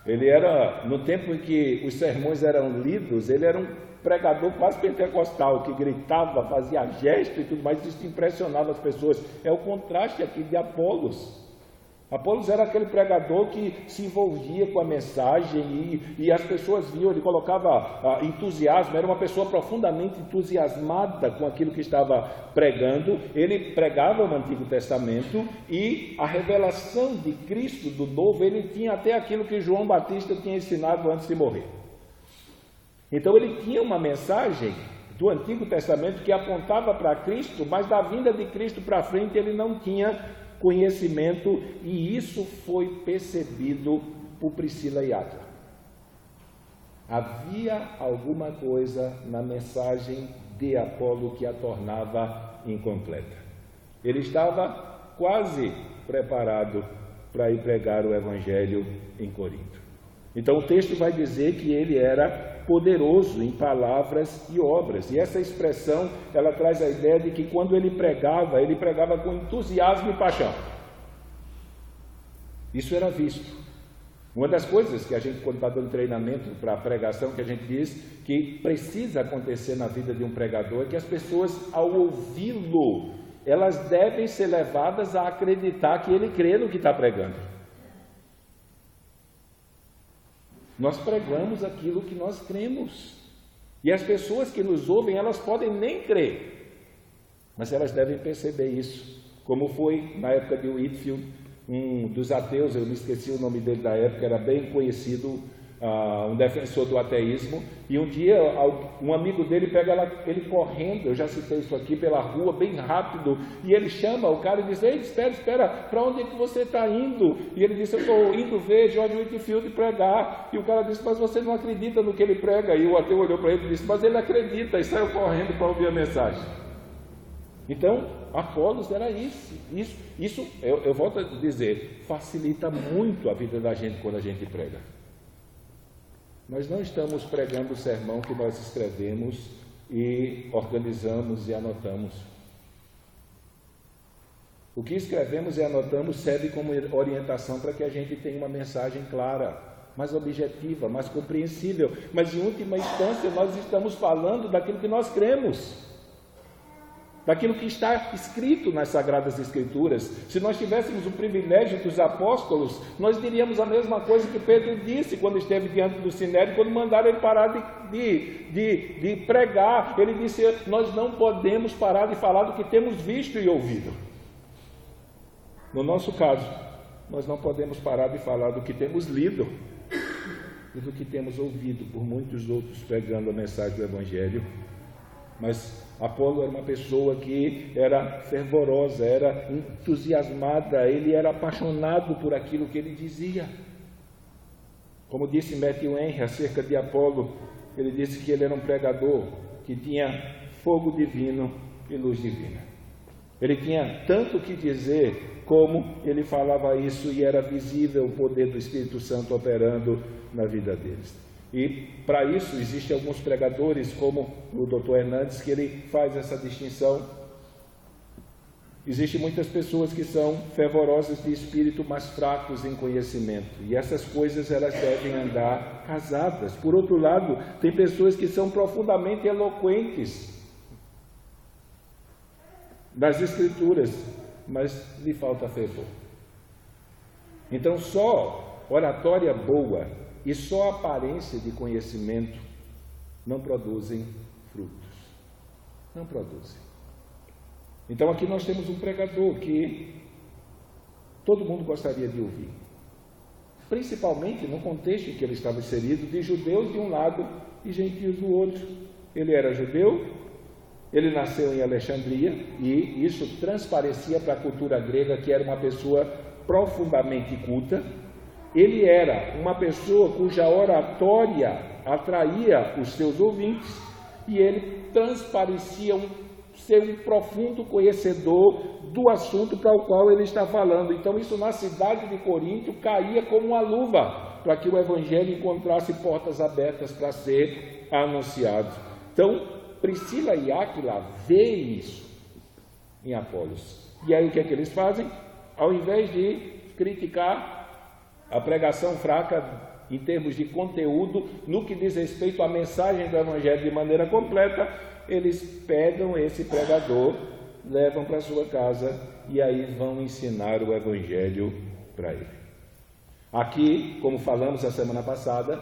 Ele era, no tempo em que os sermões eram lidos, ele era um pregador quase pentecostal, que gritava, fazia gesto e tudo mais, isso impressionava as pessoas. É o contraste aqui de Apolos. Apolos era aquele pregador que se envolvia com a mensagem e as pessoas viam, ele colocava entusiasmo, era uma pessoa profundamente entusiasmada com aquilo que estava pregando. Ele pregava o Antigo Testamento e a revelação de Cristo do Novo, ele tinha até aquilo que João Batista tinha ensinado antes de morrer. Então ele tinha uma mensagem do Antigo Testamento que apontava para Cristo, mas da vinda de Cristo para frente ele não tinha conhecimento, e isso foi percebido por Priscila e Áquila. Havia alguma coisa na mensagem de Apolo que a tornava incompleta. Ele estava quase preparado para ir pregar o Evangelho em Corinto. Então o texto vai dizer que ele era poderoso em palavras e obras, e essa expressão, ela traz a ideia de que quando ele pregava com entusiasmo e paixão. Isso era visto. Uma das coisas que a gente, quando está dando treinamento para a pregação, que a gente diz que precisa acontecer na vida de um pregador, é que as pessoas, ao ouvi-lo, elas devem ser levadas a acreditar que ele crê no que está pregando. Nós pregamos aquilo que nós cremos, e as pessoas que nos ouvem, elas podem nem crer, mas elas devem perceber isso, como foi na época de Whitefield, um dos ateus, eu me esqueci o nome dele da época, era bem conhecido, um defensor do ateísmo, e um dia um amigo dele pega ele correndo, eu já citei isso aqui, pela rua, bem rápido, e ele chama o cara e diz: ei, espera, para onde é que você está indo? E ele disse: eu estou indo ver George Whitefield pregar. E o cara disse: mas você não acredita no que ele prega? E o ateu olhou para ele e disse: mas ele acredita, e saiu correndo para ouvir a mensagem. Então, Apolos era isso, eu volto a dizer, facilita muito a vida da gente quando a gente prega. Nós não estamos pregando o sermão que nós escrevemos e organizamos e anotamos. O que escrevemos e anotamos serve como orientação para que a gente tenha uma mensagem clara, mais objetiva, mais compreensível. Mas, em última instância, nós estamos falando daquilo que nós cremos. daquilo que está escrito nas Sagradas Escrituras. Se nós tivéssemos o privilégio dos apóstolos, nós diríamos a mesma coisa que Pedro disse quando esteve diante do Sinédrio, quando mandaram ele parar de pregar. Ele disse: nós não podemos parar de falar do que temos visto e ouvido. No nosso caso, nós não podemos parar de falar do que temos lido e do que temos ouvido por muitos outros pregando a mensagem do Evangelho. Mas Apolo era uma pessoa que era fervorosa, era entusiasmada, ele era apaixonado por aquilo que ele dizia. Como disse Matthew Henry acerca de Apolo, ele disse que ele era um pregador que tinha fogo divino e luz divina. Ele tinha tanto o que dizer, como ele falava isso, e era visível o poder do Espírito Santo operando na vida deles. E para isso existem alguns pregadores, como o Dr. Hernandes, que ele faz essa distinção. Existem muitas pessoas que são fervorosas de espírito, mas fracos em conhecimento, e essas coisas elas devem andar casadas. Por outro lado, tem pessoas que são profundamente eloquentes das Escrituras, mas lhe falta fervor. Então só oratória boa e só aparência de conhecimento não produzem frutos. Não produzem. Então aqui nós temos um pregador que todo mundo gostaria de ouvir. Principalmente no contexto em que ele estava inserido, de judeus de um lado e gentios do outro. Ele era judeu, ele nasceu em Alexandria, e isso transparecia para a cultura grega que era uma pessoa profundamente culta. Ele era uma pessoa cuja oratória atraía os seus ouvintes, e ele transparecia ser um profundo conhecedor do assunto para o qual ele está falando. Então isso na cidade de Corinto caía como uma luva, para que o Evangelho encontrasse portas abertas para ser anunciado. Então Priscila e Áquila veem isso em Apolos. E aí o que é que eles fazem? Ao invés de criticar a pregação fraca em termos de conteúdo, no que diz respeito à mensagem do Evangelho de maneira completa, eles pegam esse pregador, levam para sua casa e aí vão ensinar o Evangelho para ele. Aqui, como falamos a semana passada,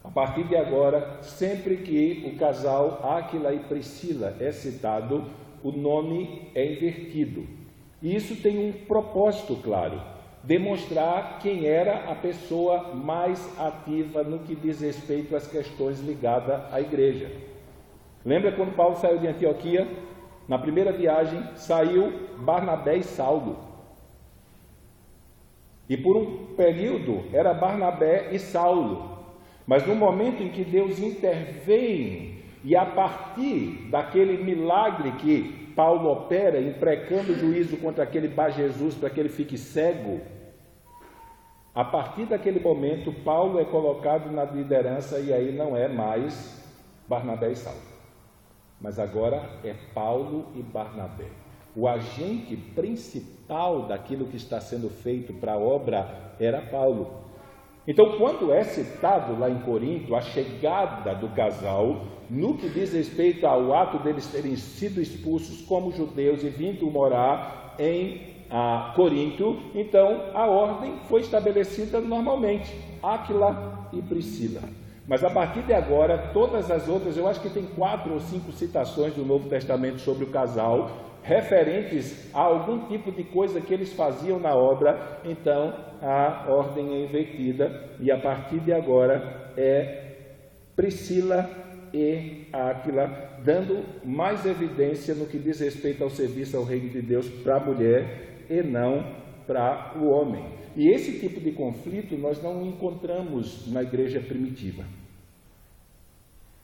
a partir de agora, sempre que o casal Áquila e Priscila é citado, o nome é invertido. E isso tem um propósito claro: demonstrar quem era a pessoa mais ativa no que diz respeito às questões ligadas à igreja. Lembra quando Paulo saiu de Antioquia? Na primeira viagem, saiu Barnabé e Saulo. E por um período era Barnabé e Saulo. Mas no momento em que Deus intervém, e a partir daquele milagre que Paulo opera, imprecando juízo contra aquele Bar-Jesus para que ele fique cego, a partir daquele momento Paulo é colocado na liderança, e aí não é mais Barnabé e Saulo, mas agora é Paulo e Barnabé. O agente principal daquilo que está sendo feito para a obra era Paulo. Então, quando é citado lá em Corinto a chegada do casal, no que diz respeito ao ato deles terem sido expulsos como judeus e vindo morar em Corinto, então a ordem foi estabelecida normalmente: Áquila e Priscila. Mas a partir de agora, todas as outras, eu acho que tem 4 ou 5 citações do Novo Testamento sobre o casal, referentes a algum tipo de coisa que eles faziam na obra. Então a ordem é invertida, e a partir de agora é Priscila e Áquila, dando mais evidência no que diz respeito ao serviço ao reino de Deus para a mulher e não para o homem. E esse tipo de conflito nós não encontramos na igreja primitiva.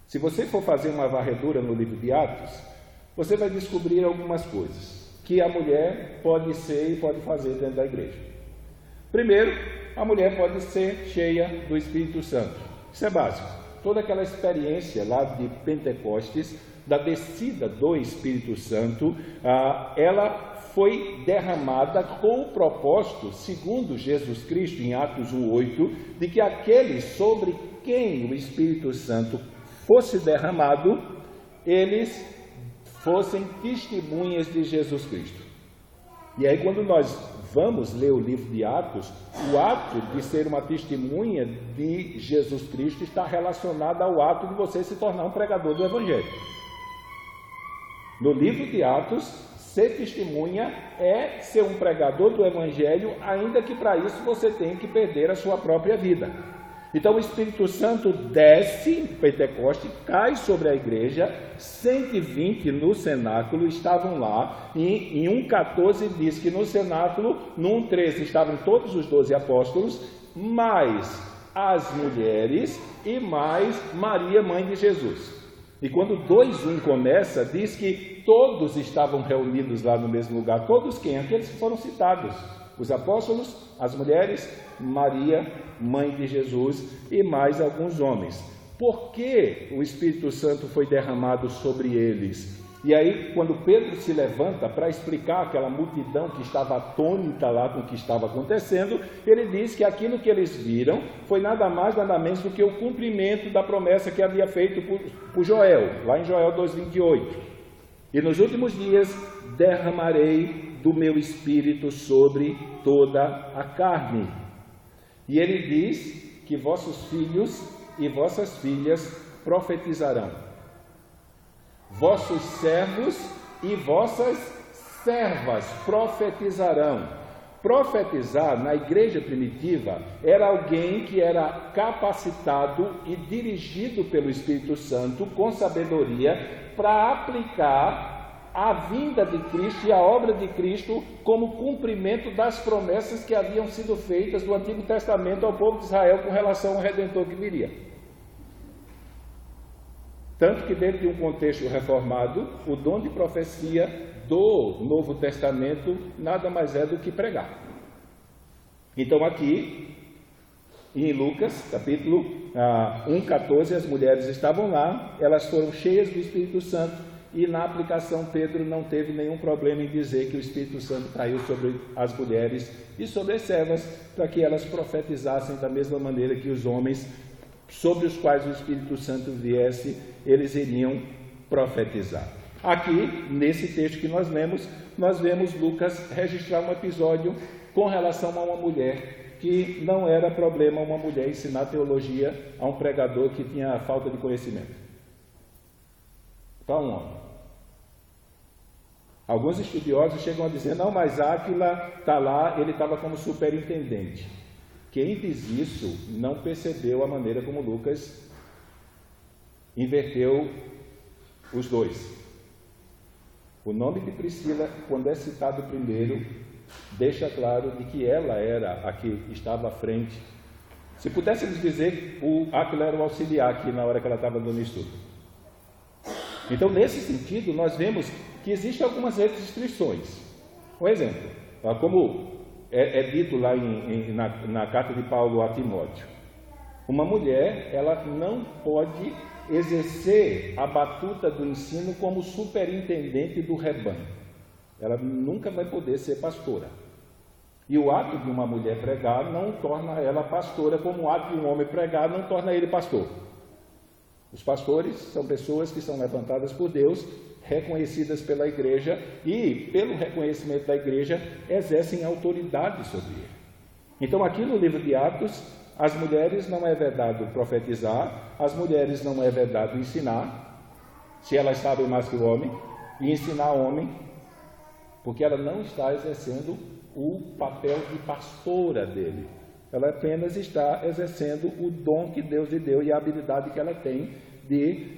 Se você for fazer uma varredura no livro de Atos, você vai descobrir algumas coisas que a mulher pode ser e pode fazer dentro da igreja. Primeiro, a mulher pode ser cheia do Espírito Santo. Isso é básico. Toda aquela experiência lá de Pentecostes, da descida do Espírito Santo, ela foi derramada com o propósito, segundo Jesus Cristo em Atos 1:8, de que aqueles sobre quem o Espírito Santo fosse derramado, eles fossem testemunhas de Jesus Cristo. E aí, quando nós vamos ler o livro de Atos, o ato de ser uma testemunha de Jesus Cristo está relacionado ao ato de você se tornar um pregador do Evangelho. No livro de Atos, ser testemunha é ser um pregador do Evangelho, ainda que para isso você tenha que perder a sua própria vida. Então o Espírito Santo desce em Pentecoste, cai sobre a igreja, 120 no cenáculo estavam lá, e em 1,14 diz que no cenáculo, no 1,13 estavam todos os 12 apóstolos, mais as mulheres e mais Maria, mãe de Jesus. E quando 2:1 começa, diz que todos estavam reunidos lá no mesmo lugar. Todos quem? Aqueles que foram citados. Os apóstolos, as mulheres, Maria, mãe de Jesus e mais alguns homens. Por que o Espírito Santo foi derramado sobre eles? E aí, quando Pedro se levanta para explicar aquela multidão que estava atônita lá com o que estava acontecendo, ele diz que aquilo que eles viram foi nada mais, nada menos do que o cumprimento da promessa que havia feito por Joel, lá em Joel 2,28. E nos últimos dias derramarei do meu espírito sobre toda a carne. E ele diz que vossos filhos e vossas filhas profetizarão. Vossos servos e vossas servas profetizarão. Profetizar na igreja primitiva era alguém que era capacitado e dirigido pelo Espírito Santo com sabedoria para aplicar a vinda de Cristo e a obra de Cristo como cumprimento das promessas que haviam sido feitas do Antigo Testamento ao povo de Israel com relação ao Redentor que viria. Tanto que dentro de um contexto reformado, o dom de profecia do Novo Testamento nada mais é do que pregar. Então aqui, em Lucas, capítulo 1,14, as mulheres estavam lá, elas foram cheias do Espírito Santo e na aplicação Pedro não teve nenhum problema em dizer que o Espírito Santo caiu sobre as mulheres e sobre as servas, para que elas profetizassem da mesma maneira que os homens sobre os quais o Espírito Santo viesse, eles iriam profetizar. Aqui, nesse texto que nós lemos, nós vemos Lucas registrar um episódio com relação a uma mulher, que não era problema uma mulher ensinar teologia a um pregador que tinha falta de conhecimento. Para um homem. Alguns estudiosos chegam a dizer, não, mas Áquila está lá, ele estava como superintendente. Quem diz isso não percebeu a maneira como Lucas inverteu os dois. O nome de Priscila, quando é citado primeiro, deixa claro de que ela era a que estava à frente. Se pudéssemos dizer, o Áquila era o auxiliar aqui na hora que ela estava dando estudo. Então, nesse sentido, nós vemos que existem algumas restrições. Um exemplo, como é dito lá na carta de Paulo a Timóteo, uma mulher, ela não pode exercer a batuta do ensino como superintendente do rebanho. Ela nunca vai poder ser pastora. E o ato de uma mulher pregar não torna ela pastora, como o ato de um homem pregar não torna ele pastor. Os pastores são pessoas que são levantadas por Deus, reconhecidas pela igreja e, pelo reconhecimento da igreja, exercem autoridade sobre ele. Então, aqui no livro de Atos, as mulheres não é vedado profetizar, as mulheres não é vedado ensinar, se elas sabem mais que o homem, e ensinar o homem, porque ela não está exercendo o papel de pastora dele. Ela apenas está exercendo o dom que Deus lhe deu e a habilidade que ela tem de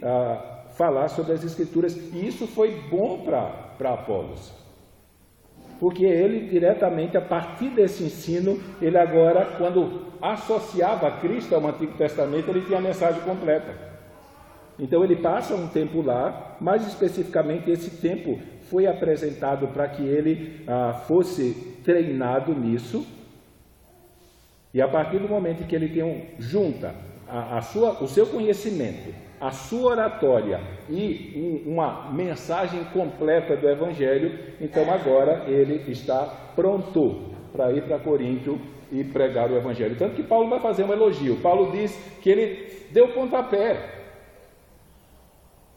falar sobre as Escrituras. E isso foi bom para Apolos, porque ele diretamente, a partir desse ensino, ele agora, quando associava Cristo ao Antigo Testamento, ele tinha a mensagem completa. Então ele passa um tempo lá, mais especificamente esse tempo foi apresentado para que ele fosse treinado nisso. E a partir do momento que ele junta o seu conhecimento, a sua oratória e uma mensagem completa do Evangelho, então agora ele está pronto para ir para Corinto e pregar o Evangelho. Tanto que Paulo vai fazer um elogio. Paulo diz que ele deu pontapé.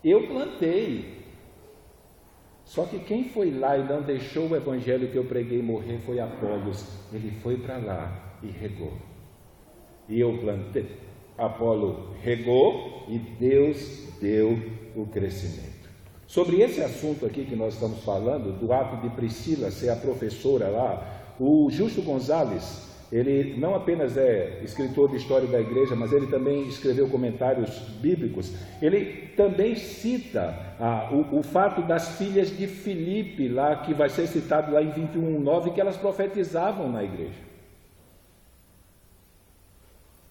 Eu plantei, Só que quem foi lá e não deixou o evangelho que eu preguei morrer foi Apolos. Ele foi para lá e regou. E eu plantei. Apolo regou e Deus deu o crescimento. Sobre esse assunto aqui que nós estamos falando, do ato de Priscila ser a professora lá, o Justo Gonzalez, ele não apenas é escritor de história da igreja, mas ele também escreveu comentários bíblicos. Ele também cita o fato das filhas de Filipe, lá, que vai ser citado lá em 21:9, que elas profetizavam na igreja.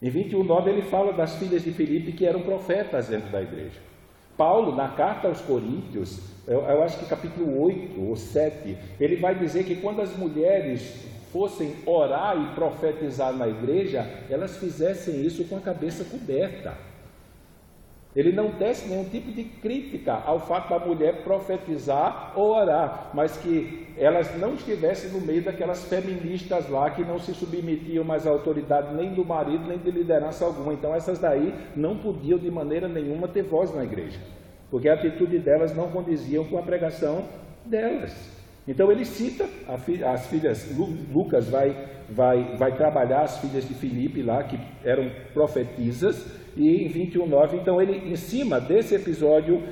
Em 21:9 ele fala das filhas de Filipe que eram profetas dentro da igreja. Paulo, na carta aos Coríntios, eu acho que capítulo 8 ou 7, ele vai dizer que quando as mulheres fossem orar e profetizar na igreja, elas fizessem isso com a cabeça coberta. Ele não tece nenhum tipo de crítica ao fato da mulher profetizar ou orar, mas que elas não estivessem no meio daquelas feministas lá que não se submetiam mais à autoridade nem do marido, nem de liderança alguma. Então essas daí não podiam de maneira nenhuma ter voz na igreja, porque a atitude delas não condiziam com a pregação delas. Então ele cita as filhas, Lucas vai trabalhar as filhas de Filipe lá, que eram profetisas, e em 21:9, então ele, em cima desse episódio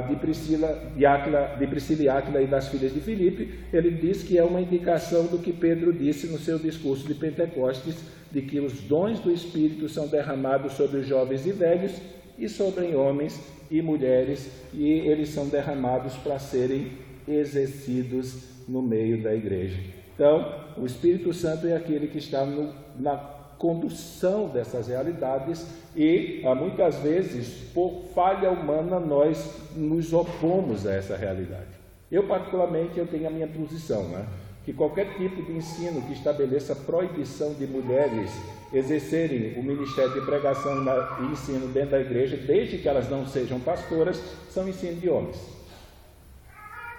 de Priscila e Áquila e das filhas de Filipe, ele diz que é uma indicação do que Pedro disse no seu discurso de Pentecostes, de que os dons do Espírito são derramados sobre os jovens e velhos, e sobre homens e mulheres, e eles são derramados para serem exercidos no meio da igreja. Então, o Espírito Santo é aquele que está na condução dessas realidades e, muitas vezes, por falha humana, nós nos opomos a essa realidade. Eu, particularmente, tenho a minha posição, né? Que qualquer tipo de ensino que estabeleça proibição de mulheres exercerem o ministério de pregação e ensino dentro da igreja, desde que elas não sejam pastoras, são ensino de homens.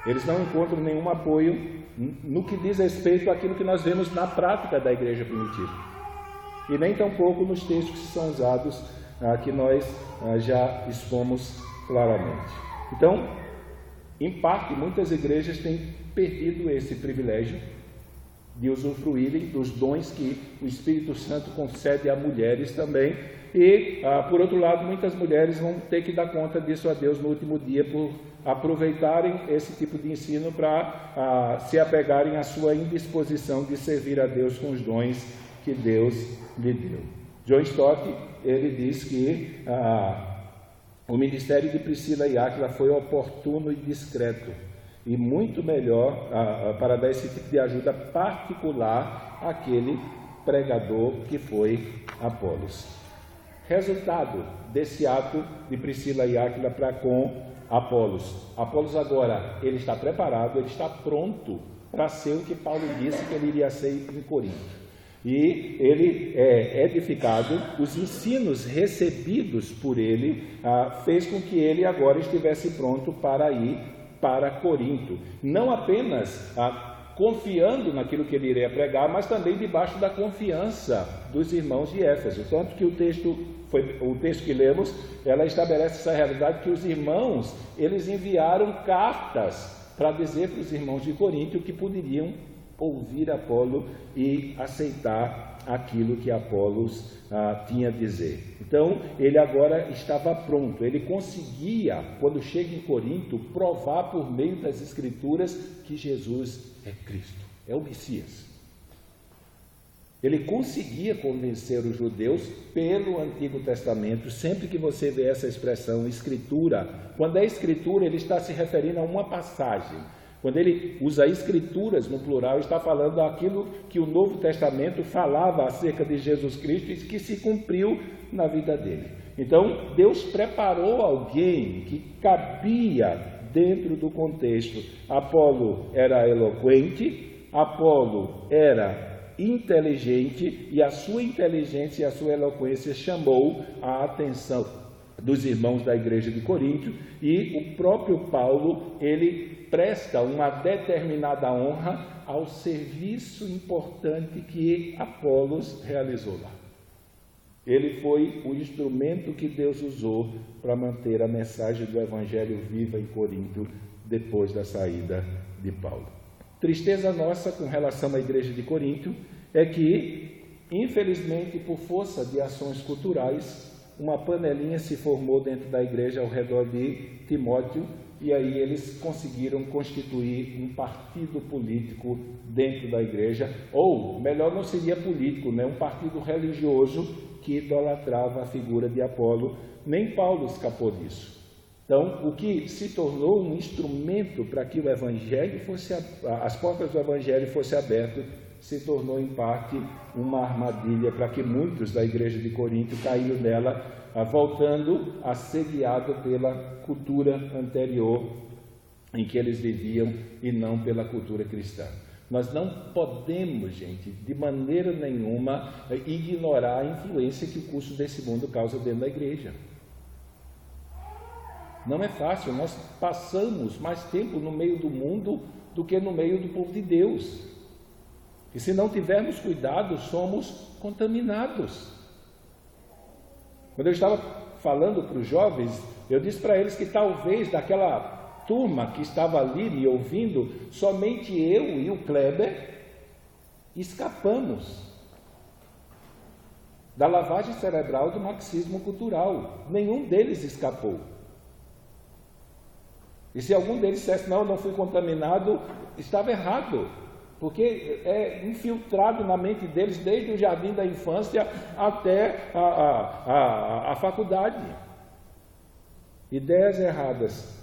Eles não encontram nenhum apoio no que diz respeito àquilo que nós vemos na prática da igreja primitiva. E nem tampouco nos textos que são usados, que nós já expomos claramente. Então, em parte, muitas igrejas têm perdido esse privilégio de usufruírem dos dons que o Espírito Santo concede a mulheres também. E, por outro lado, muitas mulheres vão ter que dar conta disso a Deus no último dia por aproveitarem esse tipo de ensino para se apegarem à sua indisposição de servir a Deus com os dons que Deus lhe deu. John Stott, ele diz que o ministério de Priscila e Áquila foi oportuno e discreto, e muito melhor para dar esse tipo de ajuda particular àquele pregador que foi Apolos. Resultado desse ato de Priscila e Áquila para com Apolos. Apolos agora, ele está preparado, ele está pronto para ser o que Paulo disse que ele iria ser em Corinto. E ele é edificado, os ensinos recebidos por ele fez com que ele agora estivesse pronto para ir para Corinto. Não apenas confiando naquilo que ele iria pregar, mas também debaixo da confiança dos irmãos de Éfeso. Tanto que o texto que lemos, ela estabelece essa realidade que os irmãos, eles enviaram cartas para dizer para os irmãos de Corinto que poderiam ouvir Apolo e aceitar aquilo que Apolos tinha a dizer. Então, ele agora estava pronto, ele conseguia, quando chega em Corinto, provar por meio das Escrituras que Jesus é Cristo, é o Messias. Ele conseguia convencer os judeus pelo Antigo Testamento. Sempre que você vê essa expressão escritura, quando é escritura, ele está se referindo a uma passagem. Quando ele usa escrituras no plural, está falando daquilo que o Novo Testamento falava acerca de Jesus Cristo e que se cumpriu na vida dele. Então, Deus preparou alguém que cabia dentro do contexto. Apolo era eloquente, Apolo era inteligente, e a sua inteligência e a sua eloquência chamou a atenção dos irmãos da igreja de Corinto, e o próprio Paulo, ele presta uma determinada honra ao serviço importante que Apolos realizou lá. Ele foi o instrumento que Deus usou para manter a mensagem do Evangelho viva em Corinto depois da saída de Paulo. Tristeza nossa com relação à igreja de Corinto é que, infelizmente, por força de ações culturais, uma panelinha se formou dentro da igreja ao redor de Timóteo, e aí eles conseguiram constituir um partido político dentro da igreja, ou, melhor, não seria político, né? Um partido religioso que idolatrava a figura de Apolo. Nem Paulo escapou disso. Então, o que se tornou um instrumento para que o evangelho fosse, as portas do evangelho fossem abertas, se tornou em parte uma armadilha para que muitos da igreja de Corinto caíram nela, voltando assediado pela cultura anterior em que eles viviam e não pela cultura cristã. Nós não podemos, gente, de maneira nenhuma, ignorar a influência que o curso desse mundo causa dentro da igreja. Não é fácil, nós passamos mais tempo no meio do mundo do que no meio do povo de Deus. E se não tivermos cuidado, somos contaminados. Quando eu estava falando para os jovens, eu disse para eles que talvez daquela turma que estava ali me ouvindo, somente eu e o Kleber escapamos da lavagem cerebral do marxismo cultural. Nenhum deles escapou. E se algum deles dissesse, não, eu não fui contaminado, estava errado, porque é infiltrado na mente deles desde o jardim da infância até a faculdade. Ideias erradas,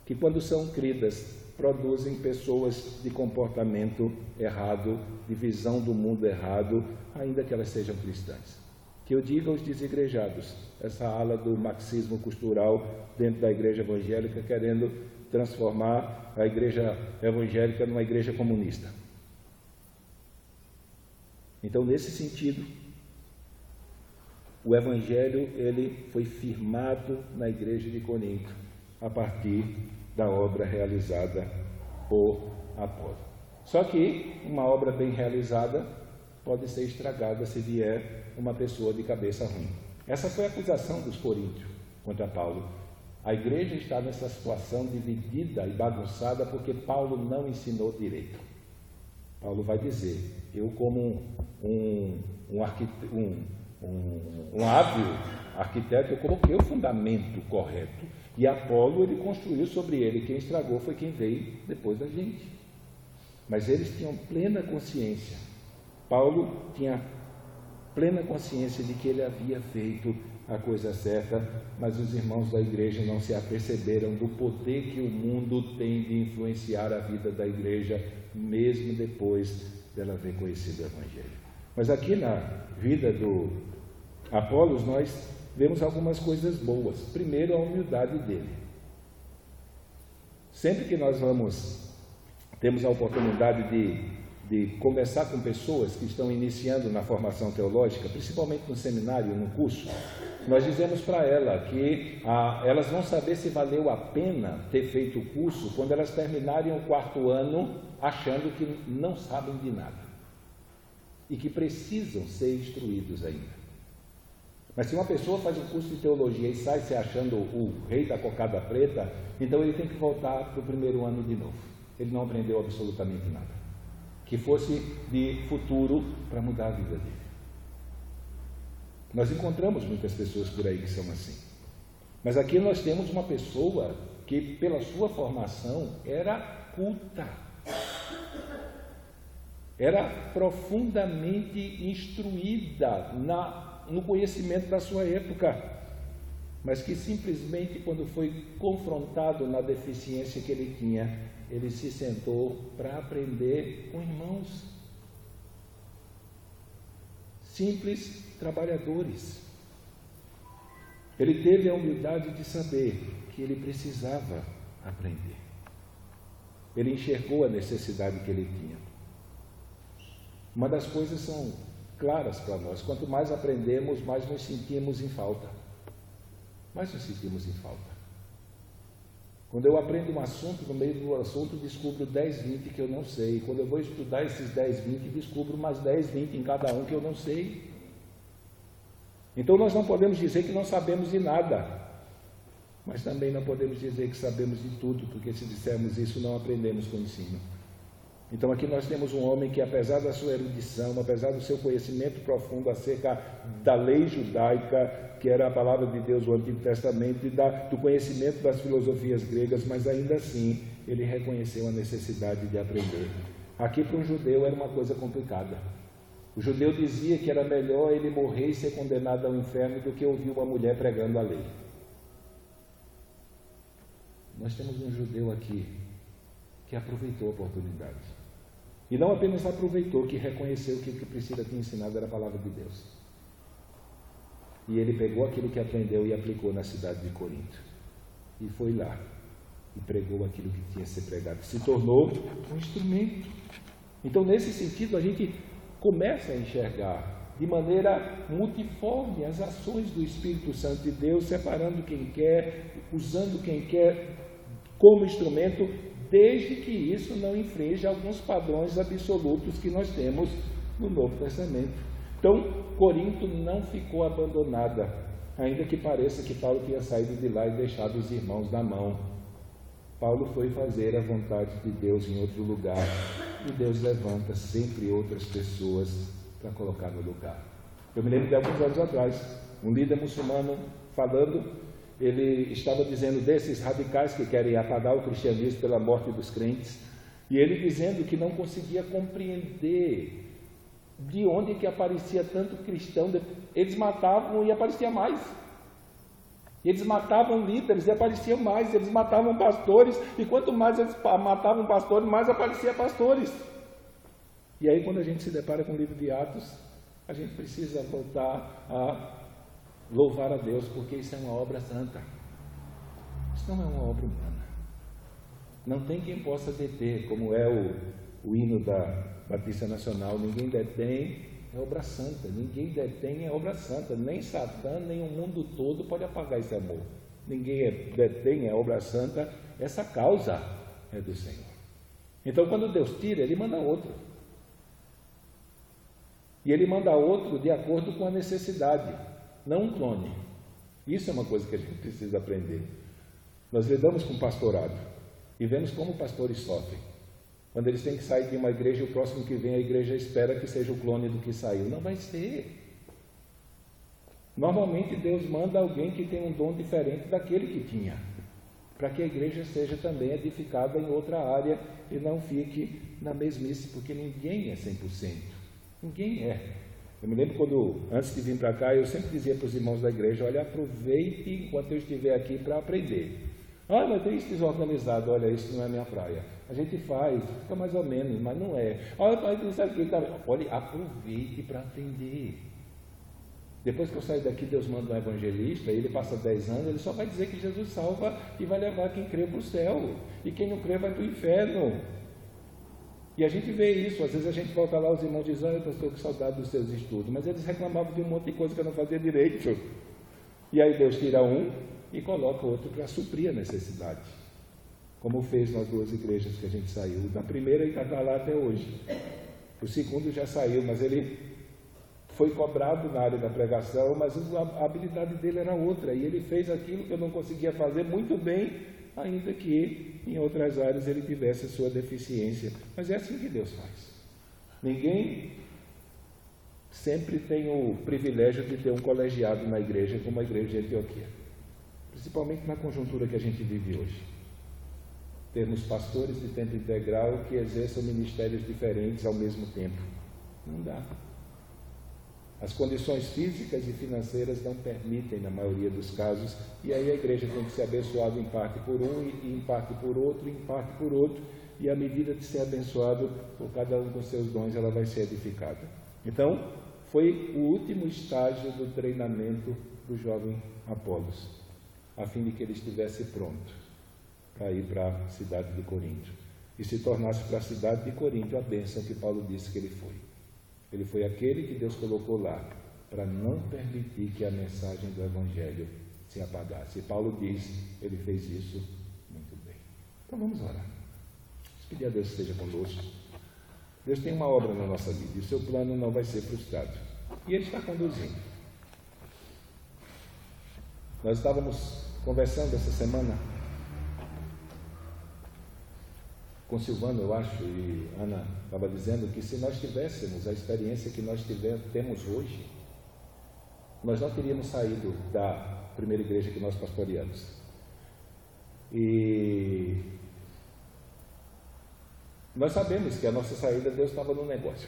que quando são cridas, produzem pessoas de comportamento errado, de visão do mundo errado, ainda que elas sejam cristãs. Que eu diga aos desigrejados, essa ala do marxismo cultural dentro da igreja evangélica, querendo transformar a igreja evangélica numa igreja comunista. Então, nesse sentido, o evangelho ele foi firmado na igreja de Corinto a partir da obra realizada por Apolo. Só que uma obra bem realizada pode ser estragada se vier uma pessoa de cabeça ruim. Essa foi a acusação dos coríntios contra Paulo. A igreja está nessa situação dividida e bagunçada porque Paulo não ensinou direito. Paulo vai dizer, eu como um hábil arquiteto, eu coloquei o fundamento correto, e Apolo ele construiu sobre ele, quem estragou foi quem veio depois da gente. Mas eles tinham plena consciência, Paulo tinha plena consciência de que ele havia feito a coisa certa, mas os irmãos da igreja não se aperceberam do poder que o mundo tem de influenciar a vida da igreja, mesmo depois dela ter conhecido o evangelho. Mas aqui na vida do Apolos nós vemos algumas coisas boas. Primeiro, a humildade dele. Sempre que nós temos a oportunidade de conversar com pessoas que estão iniciando na formação teológica, principalmente no seminário, no curso, nós dizemos para ela que elas vão saber se valeu a pena ter feito o curso quando elas terminarem o 4º ano achando que não sabem de nada e que precisam ser instruídos ainda. Mas se uma pessoa faz um curso de teologia e sai se achando o rei da cocada preta, então ele tem que voltar para o 1º ano de novo. Ele não aprendeu absolutamente nada que fosse de futuro para mudar a vida dele. Nós encontramos muitas pessoas por aí que são assim. Mas aqui nós temos uma pessoa que, pela sua formação, era culta. Era profundamente instruída no conhecimento da sua época, mas que simplesmente, quando foi confrontado na deficiência que ele tinha, ele se sentou para aprender com irmãos. Simples trabalhadores. Ele teve a humildade de saber que ele precisava aprender. Ele enxergou a necessidade que ele tinha. Uma das coisas são claras para nós: quanto mais aprendemos, mais nos sentimos em falta. Quando eu aprendo um assunto, no meio do assunto descubro 10, 20 que eu não sei. Quando eu vou estudar esses 10, 20, descubro mais 10, 20 em cada um que eu não sei. Então nós não podemos dizer que não sabemos de nada. Mas também não podemos dizer que sabemos de tudo, porque se dissermos isso, não aprendemos com o ensino. Então aqui nós temos um homem que, apesar da sua erudição, apesar do seu conhecimento profundo acerca da lei judaica, que era a palavra de Deus do Antigo Testamento, e do conhecimento das filosofias gregas, mas ainda assim ele reconheceu a necessidade de aprender. Aqui para um judeu era uma coisa complicada. O judeu dizia que era melhor ele morrer e ser condenado ao inferno do que ouvir uma mulher pregando a lei. Nós temos um judeu aqui que aproveitou a oportunidade. E não apenas aproveitou, que reconheceu que o que Priscila tinha ensinado era a palavra de Deus. E ele pegou aquilo que aprendeu e aplicou na cidade de Corinto. E foi lá e pregou aquilo que tinha que ser pregado. Se tornou um instrumento. Então, nesse sentido, a gente começa a enxergar de maneira multiforme as ações do Espírito Santo de Deus, separando quem quer, usando quem quer como instrumento, desde que isso não infrinja alguns padrões absolutos que nós temos no Novo Testamento. Então, Corinto não ficou abandonada, ainda que pareça que Paulo tinha saído de lá e deixado os irmãos na mão. Paulo foi fazer a vontade de Deus em outro lugar, e Deus levanta sempre outras pessoas para colocar no lugar. Eu me lembro de alguns anos atrás, um líder muçulmano falando, ele estava dizendo desses radicais que querem apagar o cristianismo pela morte dos crentes, e ele dizendo que não conseguia compreender de onde que aparecia tanto cristão. Eles matavam e aparecia mais. Eles matavam líderes e apareciam mais. Eles matavam pastores, e quanto mais eles matavam pastores, mais apareciam pastores. E aí, quando a gente se depara com o livro de Atos, a gente precisa voltar a louvar a Deus, porque isso é uma obra santa. Isso não é uma obra humana. Não tem quem possa deter, como é o hino da Batista Nacional: ninguém detém, é obra santa. Ninguém detém, é obra santa. Nem Satã, nem o mundo todo pode apagar esse amor. Ninguém detém, é obra santa. Essa causa é do Senhor. Então, quando Deus tira, Ele manda outro. E Ele manda outro de acordo com a necessidade, não um clone. Isso é uma coisa que a gente precisa aprender. Nós lidamos com pastorado e vemos como pastores sofrem. Quando eles têm que sair de uma igreja, o próximo que vem a igreja espera que seja o clone do que saiu. Não vai ser. Normalmente Deus manda alguém que tem um dom diferente daquele que tinha, para que a igreja seja também edificada em outra área e não fique na mesmice, porque ninguém é 100%. Ninguém é. Eu me lembro quando, antes de vir para cá, eu sempre dizia para os irmãos da igreja: olha, aproveite enquanto eu estiver aqui para aprender. Ah, mas tem isso desorganizado, olha, isso não é minha praia. A gente faz, fica mais ou menos, mas não é. Olha, mas isso aqui, tá... Olha, aproveite para aprender. Depois que eu sair daqui, Deus manda um evangelista, ele passa 10 anos, ele só vai dizer que Jesus salva e vai levar quem crê para o céu. E quem não crê vai para o inferno. E a gente vê isso, às vezes a gente volta lá, os irmãos dizem: olha, eu estou com saudade dos seus estudos, mas eles reclamavam de um monte de coisa que eu não fazia direito. E aí Deus tira um e coloca outro para suprir a necessidade, como fez nas duas igrejas que a gente saiu. Na primeira ele está lá até hoje, o segundo já saiu, mas ele foi cobrado na área da pregação, mas a habilidade dele era outra, e ele fez aquilo que eu não conseguia fazer muito bem, ainda que em outras áreas ele tivesse a sua deficiência. Mas é assim que Deus faz. Ninguém sempre tem o privilégio de ter um colegiado na igreja, como a igreja de Antioquia, principalmente na conjuntura que a gente vive hoje. Termos pastores de tempo integral que exerçam ministérios diferentes ao mesmo tempo. Não dá. As condições físicas e financeiras não permitem, na maioria dos casos, e aí a igreja tem que ser abençoada em parte por um, e em parte por outro, e em parte por outro, e à medida de ser abençoado por cada um dos seus dons, ela vai ser edificada. Então, foi o último estágio do treinamento do jovem Apolos, a fim de que ele estivesse pronto para ir para a cidade de Corinto, e se tornasse para a cidade de Corinto a bênção que Paulo disse que ele foi. Ele foi aquele que Deus colocou lá para não permitir que a mensagem do Evangelho se apagasse. E Paulo diz, ele fez isso muito bem. Então vamos orar. Vamos pedir a Deus que esteja conosco. Deus tem uma obra na nossa vida e o seu plano não vai ser frustrado. E Ele está conduzindo. Nós estávamos conversando essa semana com Silvano, eu acho, e Ana estava dizendo que se nós tivéssemos a experiência que nós temos hoje, nós não teríamos saído da primeira igreja que nós pastoreamos. E nós sabemos que a nossa saída, Deus estava no negócio.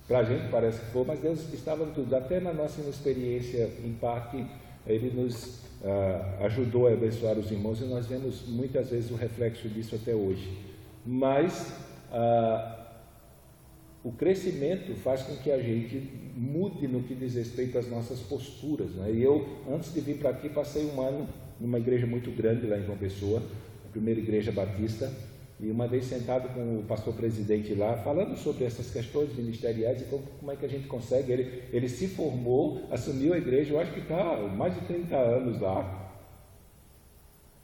Para a gente parece que foi, mas Deus estava em tudo. Até na nossa inexperiência em parque, Ele nos ajudou a abençoar os irmãos, e nós vemos muitas vezes o reflexo disso até hoje. Mas o crescimento faz com que a gente mude no que diz respeito às nossas posturas, né? E eu, antes de vir para aqui, passei um ano numa igreja muito grande lá em João Pessoa, a primeira igreja batista, e uma vez sentado com o pastor presidente lá, falando sobre essas questões ministeriais e como é que a gente consegue. Ele se formou, assumiu a igreja, eu acho que está mais de 30 anos lá.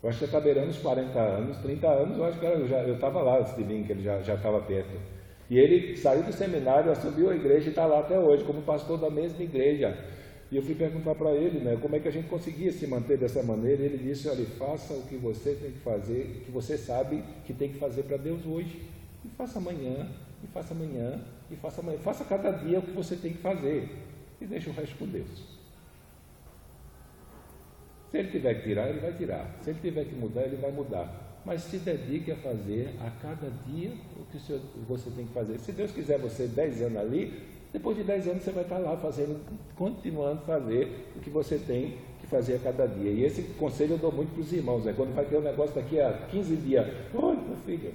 Eu acho que está beirando os 40 anos, 30 anos, eu acho que eu estava lá antes de vir, que ele já estava perto. E ele saiu do seminário, assumiu a igreja e está lá até hoje, como pastor da mesma igreja. E eu fui perguntar para ele, né, como é que a gente conseguia se manter dessa maneira. Ele disse: olha, faça o que você tem que fazer, o que você sabe que tem que fazer para Deus hoje. E faça amanhã, e faça amanhã, e faça amanhã. Faça cada dia o que você tem que fazer. E deixa o resto com Deus. Se ele tiver que tirar, ele vai tirar. Se ele tiver que mudar, ele vai mudar. Mas se dedique a fazer a cada dia o que você tem que fazer. Se Deus quiser você 10 anos ali, depois de 10 anos você vai estar lá continuando a fazer o que você tem que fazer a cada dia. E esse conselho eu dou muito para os irmãos, né? Quando vai ter um negócio daqui a 15 dias, olha, meu filho.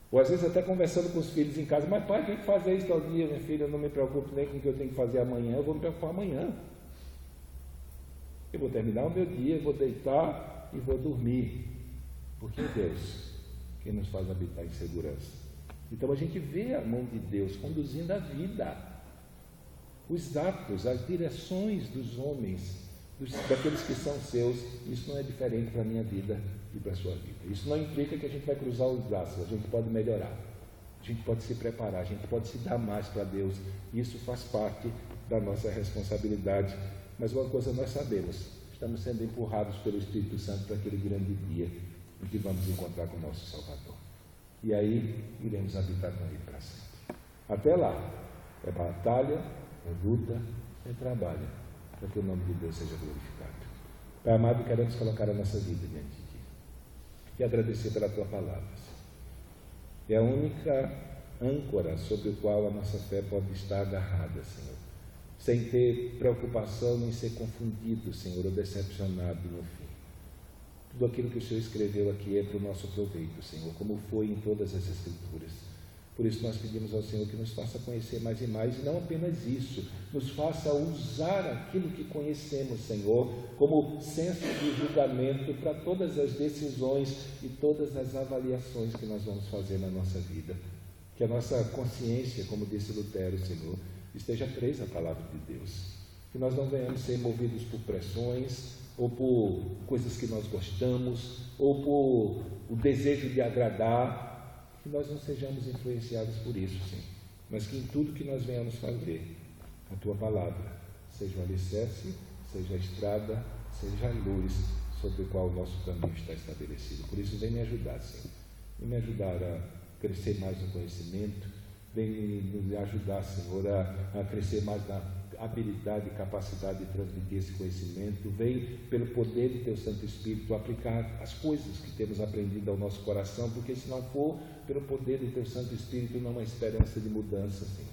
Ou às vezes até conversando com os filhos em casa: mas pai, tem que fazer isso todo dia, minha filha, eu não me preocupo nem com o que eu tenho que fazer amanhã, eu vou me preocupar amanhã. Eu vou terminar o meu dia, vou deitar e vou dormir. Porque é Deus quem nos faz habitar em segurança. Então a gente vê a mão de Deus conduzindo a vida, os atos, as direções dos homens, daqueles que são seus. Isso não é diferente para a minha vida e para a sua vida. Isso não implica que a gente vai cruzar os braços. A gente pode melhorar, a gente pode se preparar, a gente pode se dar mais para Deus. Isso faz parte da nossa responsabilidade. Mas uma coisa nós sabemos: estamos sendo empurrados pelo Espírito Santo para aquele grande dia em que vamos encontrar com o nosso Salvador. E aí iremos habitar com Ele para sempre. Até lá, é batalha, é luta, é trabalho, para que o nome de Deus seja glorificado. Pai amado, queremos colocar a nossa vida diante de Ti e agradecer pela Tua palavra. É a única âncora sobre a qual a nossa fé pode estar agarrada, Senhor, sem ter preocupação em ser confundido, Senhor, ou decepcionado no fim. Tudo aquilo que o Senhor escreveu aqui é para o nosso proveito, Senhor, como foi em todas as Escrituras. Por isso nós pedimos ao Senhor que nos faça conhecer mais e mais, e não apenas isso, nos faça usar aquilo que conhecemos, Senhor, como senso de julgamento para todas as decisões e todas as avaliações que nós vamos fazer na nossa vida. Que a nossa consciência, como disse Lutero, Senhor, esteja presa à palavra de Deus. Que nós não venhamos ser movidos por pressões, ou por coisas que nós gostamos, ou por o desejo de agradar, que nós não sejamos influenciados por isso, sim, mas que em tudo que nós venhamos fazer, a Tua palavra seja o alicerce, seja a estrada, seja a luz sobre a qual o nosso caminho está estabelecido. Por isso, vem me ajudar, Senhor, vem me ajudar a crescer mais no conhecimento, vem me ajudar, Senhor, a crescer mais na habilidade e capacidade de transmitir esse conhecimento. Vem, pelo poder de Teu Santo Espírito, aplicar as coisas que temos aprendido ao nosso coração, porque se não for pelo poder de Teu Santo Espírito, não há esperança de mudança, Senhor.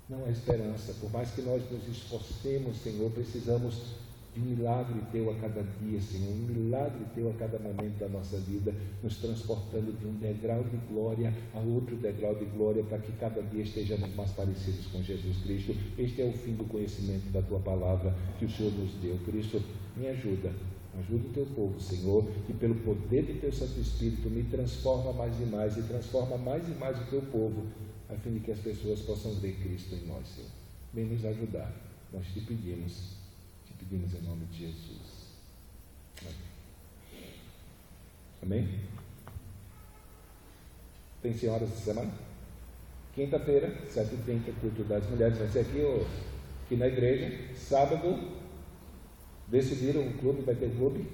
Não há esperança. Por mais que nós nos esforcemos, Senhor, precisamos de um milagre Teu a cada dia, Senhor, um milagre Teu a cada momento da nossa vida, nos transportando de um degrau de glória a outro degrau de glória, para que cada dia estejamos mais parecidos com Jesus Cristo. Este é o fim do conhecimento da Tua palavra que o Senhor nos deu. Por isso, me ajuda o Teu povo, Senhor, e pelo poder de Teu Santo Espírito me transforma mais e mais, e transforma mais e mais o Teu povo, a fim de que as pessoas possam ver Cristo em nós, Senhor. Vem nos ajudar, nós te pedimos em nome de Jesus. Amém? Tem senhoras essa semana? Quinta-feira, 7h30, culto das mulheres. Vai ser aqui na igreja. Sábado, Decidiram o clube? Vai ter clube?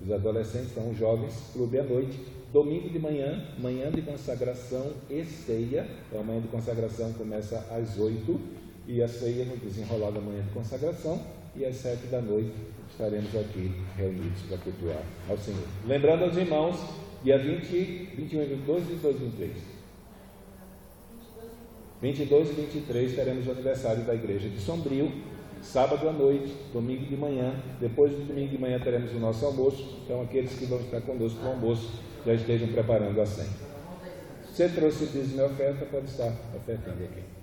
Os adolescentes, então os jovens, clube à noite. Domingo de manhã, manhã de consagração e ceia. Então a manhã de consagração começa às 8 e a ceia no desenrolar da manhã de consagração, e às 7 da noite estaremos aqui reunidos para cultuar ao Senhor. Lembrando aos irmãos, dia 20, 21 e 22, 22 e 23. 22 e 23 teremos o aniversário da igreja de Sombrio, sábado à noite, domingo de manhã. Depois do domingo de manhã teremos o nosso almoço. Então aqueles que vão estar conosco no almoço já estejam preparando a ceia. Se você trouxe o dízimo e oferta, pode estar ofertando aqui.